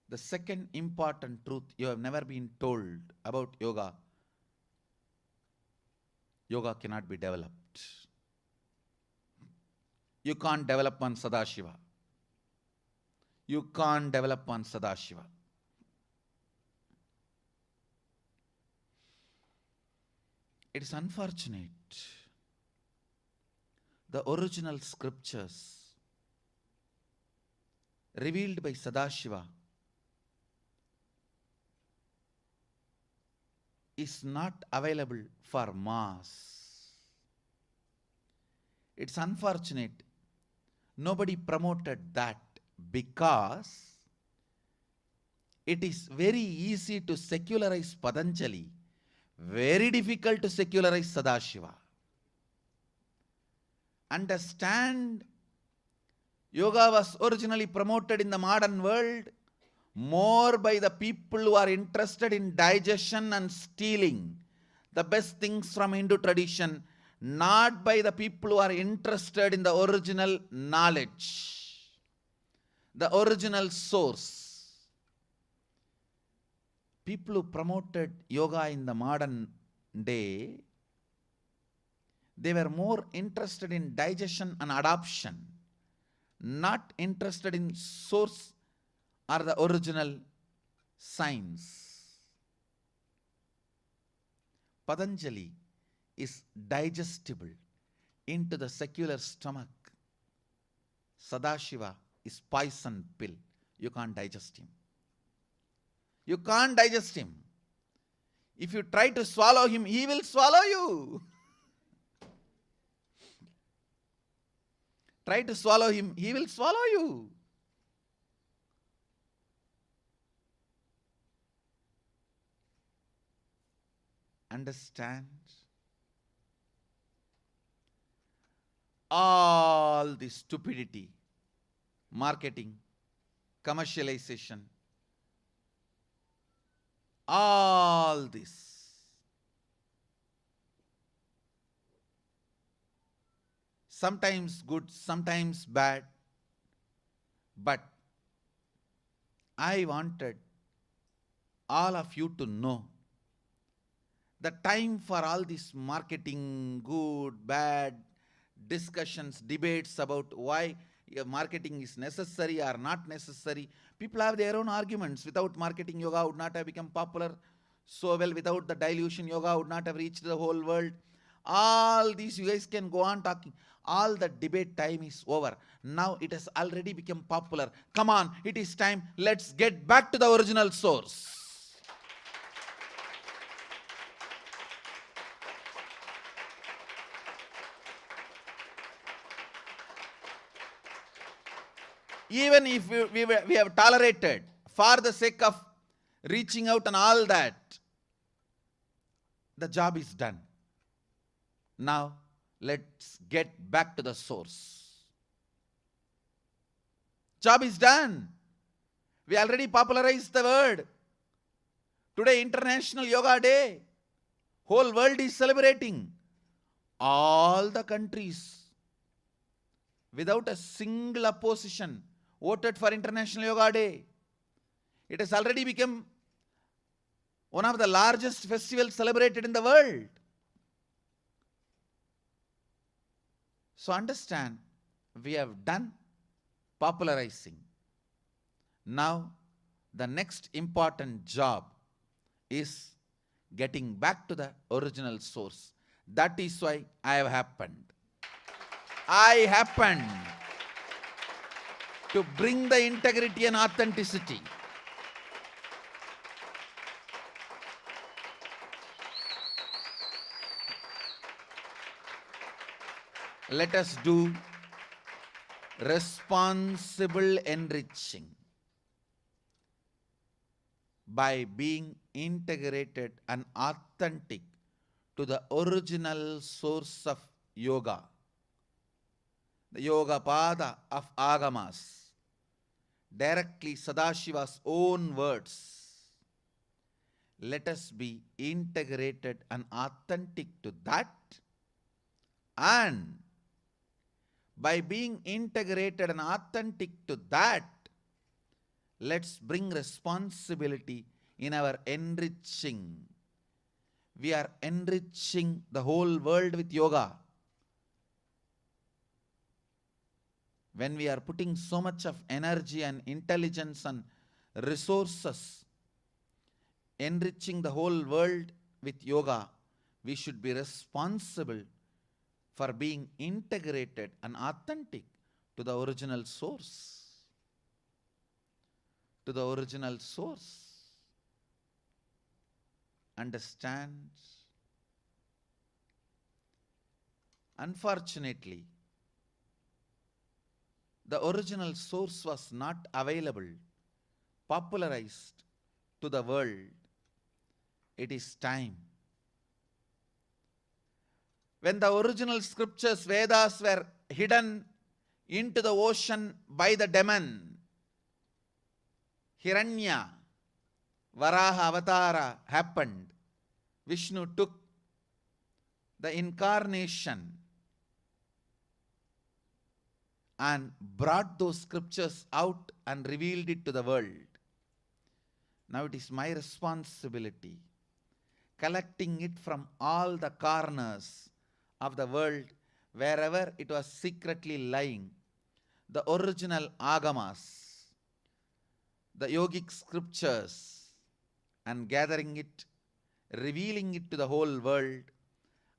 the second important truth you have never been told about yoga: yoga cannot be developed. You can't develop on Sadashiva. You can't develop on Sadashiva. It is unfortunate. The original scriptures revealed by Sadashiva is not available for mass. It's unfortunate nobody promoted that, because it is very easy to secularize Patanjali, very difficult to secularize Sadashiva. Understand, yoga was originally promoted in the modern world more by the people who are interested in digestion and stealing the best things from Hindu tradition, not by the people who are interested in the original knowledge, the original source. People who promoted yoga in the modern day, they were more interested in digestion and adoption, not interested in source or the original science. Patanjali is digestible into the secular stomach. Sadashiva is poison pill. You can't digest him. You can't digest him. If you try to swallow him, he will swallow you. Try to swallow him, he will swallow you. Understand? All the stupidity, marketing, commercialization, all this, sometimes good, sometimes bad, but I wanted all of you to know the time for all this marketing, good, bad, discussions, debates about why marketing is necessary or not necessary. People have their own arguments. Without marketing, yoga would not have become popular so well. Without the dilution, yoga would not have reached the whole world. All these you guys can go on talking. All the debate time is over. Now it has already become popular. Come on, it is time. Let's get back to the original source. even if we have tolerated for the sake of reaching out and all that, the job is done. Now, let's get back to the source. Job is done. We already popularized the word. Today, International Yoga Day. Whole world is celebrating. All the countries, without a single opposition, voted for International Yoga Day. It has already become one of the largest festivals celebrated in the world. So understand, we have done popularizing. Now, the next important job is getting back to the original source. That is why I have happened. I happened to bring the integrity and authenticity. Let us do responsible enriching by being integrated and authentic to the original source of yoga, the Yoga Pada of Agamas, directly Sadashiva's own words. Let us be integrated and authentic to that, and by being integrated and authentic to that, let's bring responsibility in our enriching. We are enriching the whole world with yoga. When we are putting so much of energy and intelligence and resources enriching the whole world with yoga, we should be responsible for being integrated and authentic to the original source. To the original source. Understand? Unfortunately, the original source was not available, popularized to the world. It is time. When the original scriptures, Vedas, were hidden into the ocean by the demon, Hiranya, Varaha Avatara happened. Vishnu took the incarnation and brought those scriptures out and revealed it to the world. Now it is my responsibility, collecting it from all the corners of the world, wherever it was secretly lying, the original agamas, the yogic scriptures, and gathering it, revealing it to the whole world,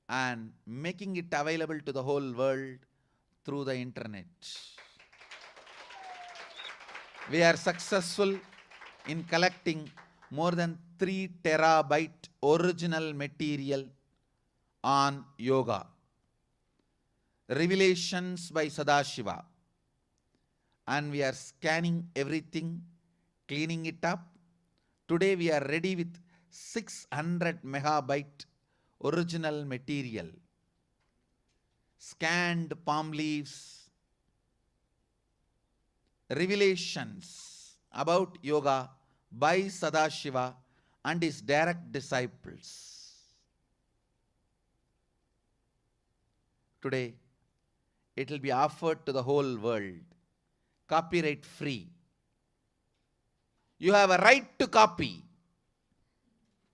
and making it available to the whole world through the internet. We are successful in collecting more than 3 terabyte original material on yoga. Revelations by Sadashiva. And we are scanning everything, cleaning it up. Today we are ready with 600 megabyte original material. Scanned palm leaves. Revelations about yoga by Sadashiva and his direct disciples. Today, it will be offered to the whole world, copyright free. You have a right to copy.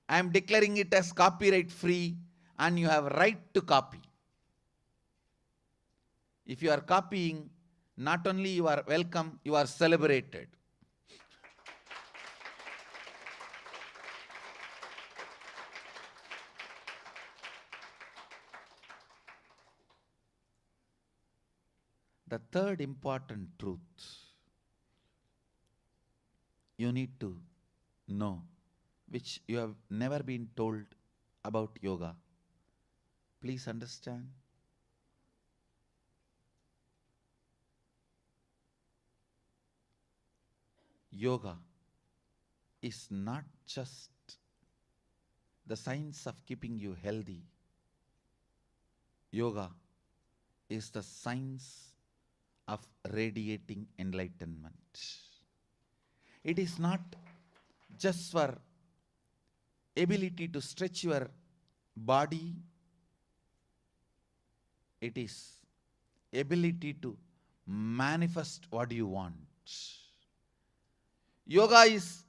I am declaring it as copyright free, and you have a right to copy. If you are copying, not only you are welcome, you are celebrated. The third important truth you need to know, which you have never been told about yoga. Please understand. yoga is not just the science of keeping you healthy. Yoga is the science of radiating enlightenment. It is not just for ability to stretch your body. It is ability to manifest what you want. Yoga is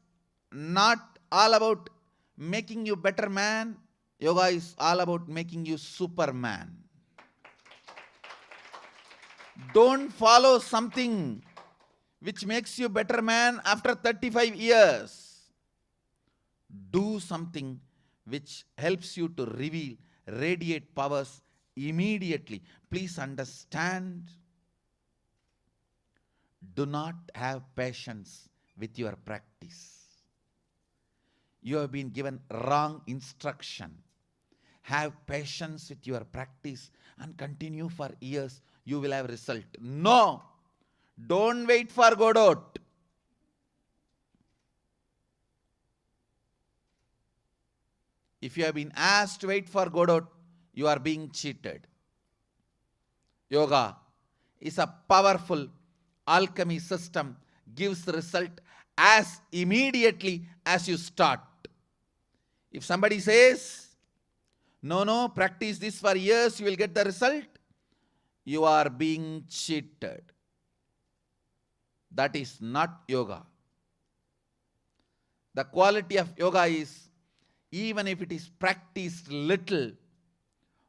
not all about making you better man. Yoga is all about making you Superman. Don't follow something which makes you better man after 35 years. Do something which helps you to reveal, radiate powers immediately. Please understand, do not have patience with your practice. You have been given wrong instruction. Have patience with your practice and continue for years. You will have result. No, don't wait for Godot. If you have been asked to wait for Godot, you are being cheated. Yoga is a powerful alchemy system, gives result as immediately as you start. If somebody says, no, practice this for years, you will get the result, you are being cheated. That is not yoga. The quality of yoga is, even if it is practiced little,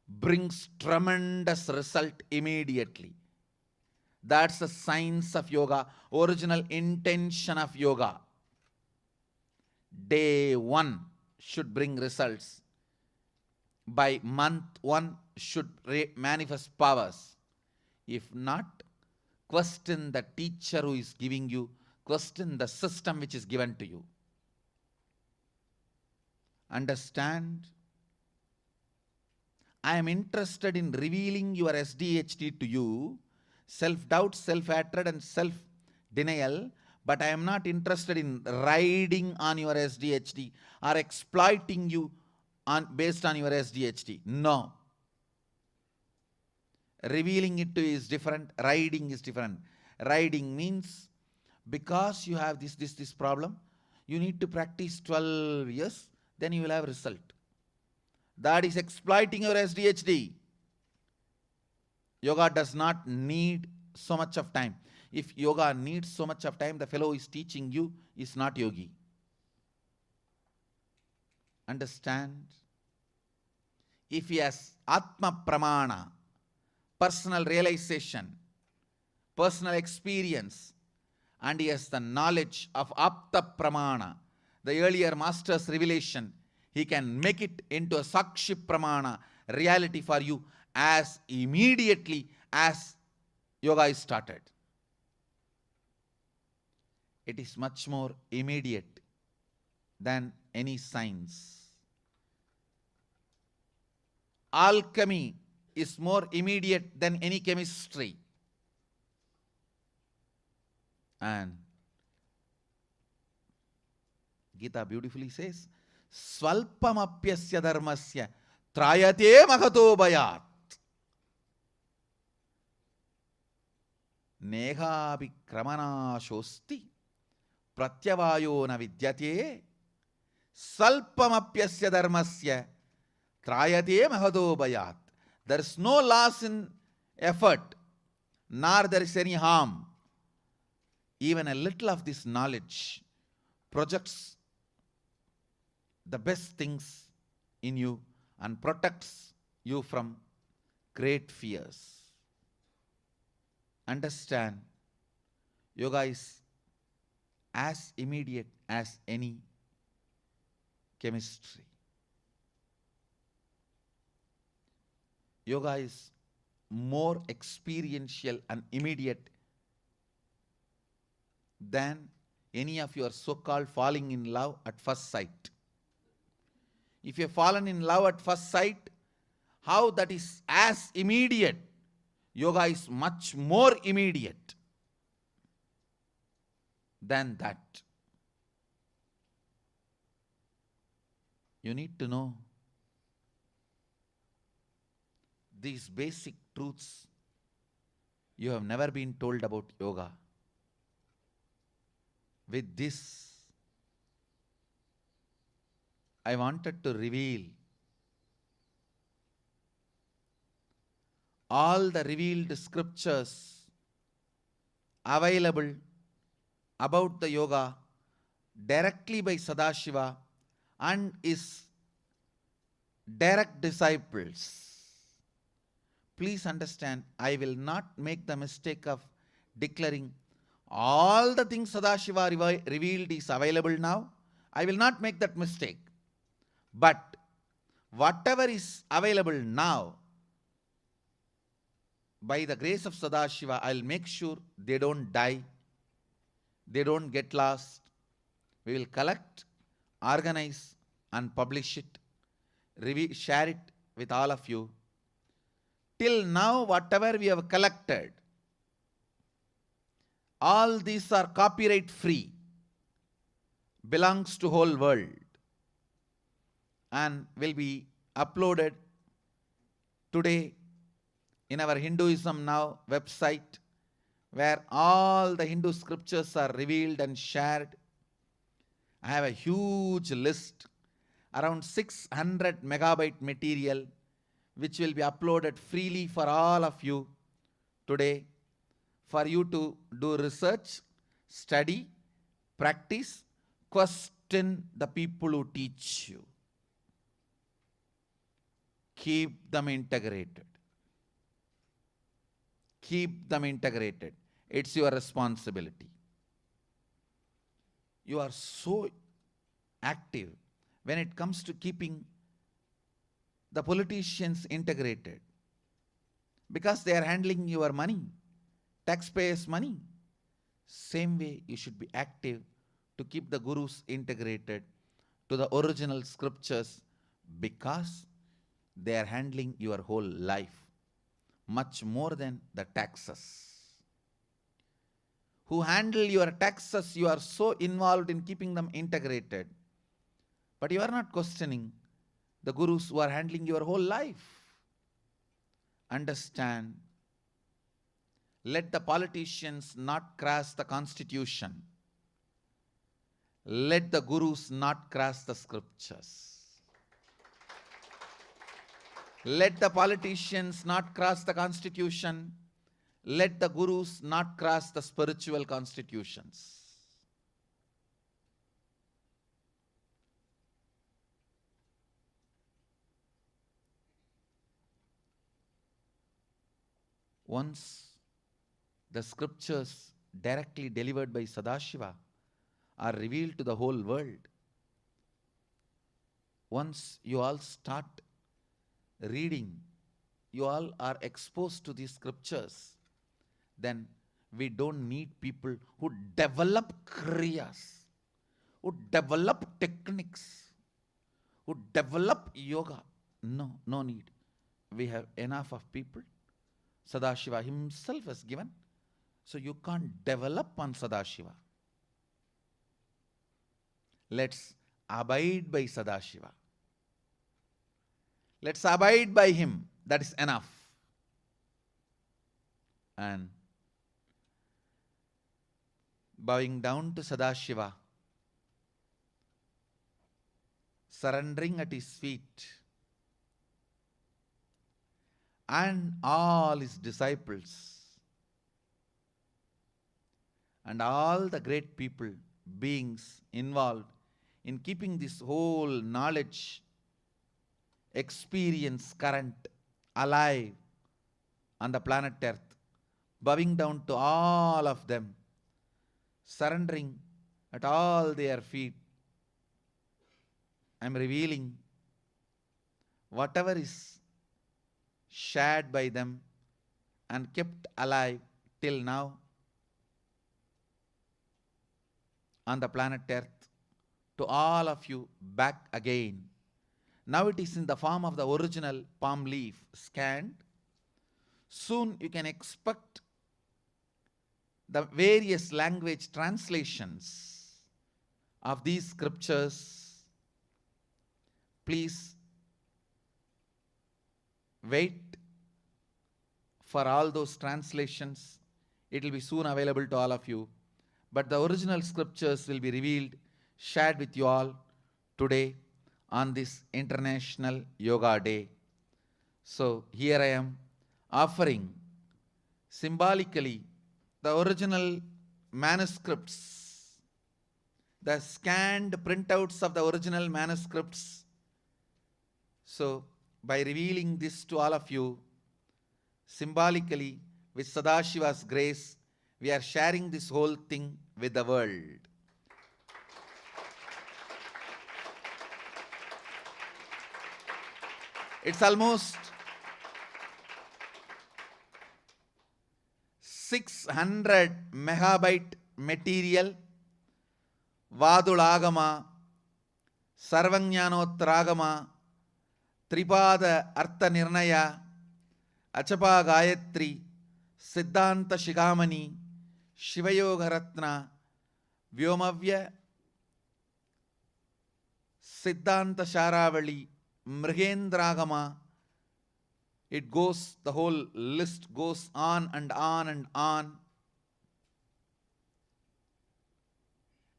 brings tremendous result immediately. That's the science of yoga, original intention of yoga. Day 1 should bring results. By month 1 should manifest powers. If not, question the teacher who is giving you, question the system which is given to you. Understand? I am interested in revealing your SDHD to you, self-doubt, self-hatred and self-denial, but I am not interested in riding on your SDHD or exploiting you based on your SDHD. No. Revealing it to you is different, riding is different. Riding means, because you have this problem, you need to practice 12 years, then you will have result. That is exploiting your SDHD. Yoga does not need so much of time. If yoga needs so much of time, the fellow is teaching you is not yogi. Understand? If he has Atma Pramana, personal realization, personal experience, and he has the knowledge of Apta Pramana, the earlier master's revelation, he can make it into a Sakshi Pramana, reality for you, as immediately as yoga is started. It is much more immediate than any science. Alchemy is more immediate than any chemistry. And Gita beautifully says, Svalpamapyasya dharmasya trayate mahato bhayat. Neghabhikramanashosti pratyavayo na vidyate salpamapyasya dharmasya trayate mahato bhayat. There is no loss in effort, nor there is any harm. Even a little of this knowledge projects the best things in you and protects you from great fears. Understand, yoga is as immediate as any chemistry. Yoga is more experiential and immediate than any of your so-called falling in love at first sight. If you have fallen in love at first sight, how that is as immediate, yoga is much more immediate than that. You need to know these basic truths you have never been told about yoga. With this, I wanted to reveal all the revealed scriptures available about the yoga directly by Sadashiva and his direct disciples. Please understand, I will not make the mistake of declaring all the things Sadashiva revealed is available now. I will not make that mistake. But whatever is available now, by the grace of Sadashiva, I'll make sure they don't die, they don't get lost. We will collect, organize, and publish it, share it with all of you. Till now, whatever we have collected, all these are copyright free, belongs to whole world, and will be uploaded today in our Hinduism Now website, where all the Hindu scriptures are revealed and shared. I have a huge list, around 600 megabyte material, which will be uploaded freely for all of you today, for you to do research, study, practice, question the people who teach you. Keep them integrated. Keep them integrated. It's your responsibility. You are so active when it comes to keeping the politicians integrated, because they are handling your money, taxpayers' money. Same way you should be active to keep the gurus integrated to the original scriptures, because they are handling your whole life much more than the taxes. Who handle your taxes, you are so involved in keeping them integrated, but you are not questioning the gurus who are handling your whole life. Understand, let the politicians not cross the constitution. Let the gurus not cross the scriptures. Let the politicians not cross the constitution. Let the gurus not cross the spiritual constitutions. Once the scriptures directly delivered by Sadashiva are revealed to the whole world, once you all start reading, you all are exposed to these scriptures, then we don't need people who develop kriyas, who develop techniques, who develop yoga. No need. We have enough of people. Sadashiva himself has given, so you can't develop on Sadashiva. Let's abide by Sadashiva. Let's abide by him. That is enough. And bowing down to Sadashiva, surrendering at his feet, and all his disciples, and all the great people, beings involved in keeping this whole knowledge, experience current alive on the planet Earth, bowing down to all of them, surrendering at all their feet. I am revealing whatever is shared by them and kept alive till now on the planet Earth to all of you back again. Now it is in the form of the original palm leaf scanned. Soon you can expect the various language translations of these scriptures Please wait for all those translations. It will be soon available to all of you. But the original scriptures will be revealed, shared with you all today on this International Yoga Day. So here I am offering symbolically the original manuscripts, the scanned printouts of the original manuscripts. So by revealing this to all of you, symbolically, with Sadashiva's grace, we are sharing this whole thing with the world. It's almost 600 megabyte material. Vadulagama, Sarvajnanottaragama, Tripada Artha Nirnaya, Achapa Gayatri, Siddhanta Shigamani, Shivayoga Ratna, Vyomavya, Siddhanta Sharavali, Mrigendragama. It goes, the whole list goes on and on and on.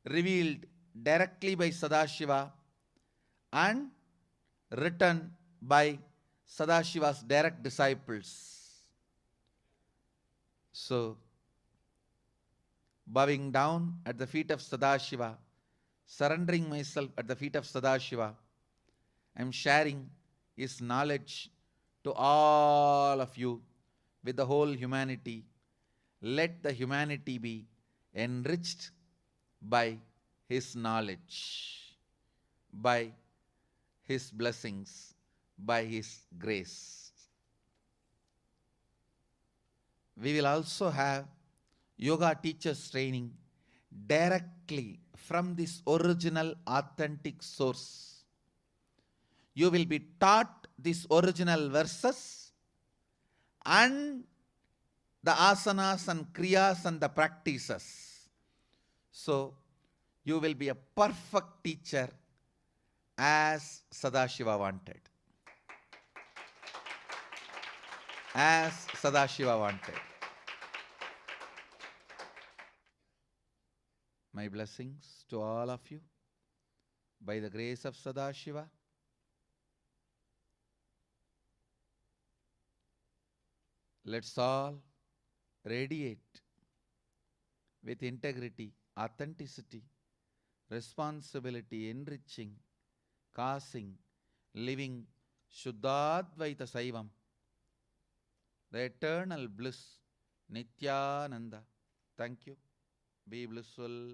Revealed directly by Sadashiva and written by Sadashiva's direct disciples. So, bowing down at the feet of Sadashiva, surrendering myself at the feet of Sadashiva, I am sharing his knowledge to all of you with the whole humanity. Let the humanity be enriched by his knowledge, by his blessings, by his grace. We will also have yoga teachers training directly from this original authentic source. You will be taught these original verses and the asanas and kriyas and the practices. So, you will be a perfect teacher as Sadashiva wanted. As Sadashiva wanted. My blessings to all of you by the grace of Sadashiva. Let's all radiate with integrity, authenticity, responsibility, enriching, causing, living Shuddhadvaita Saivam, the eternal bliss, Nithyananda. Thank you. Be blissful.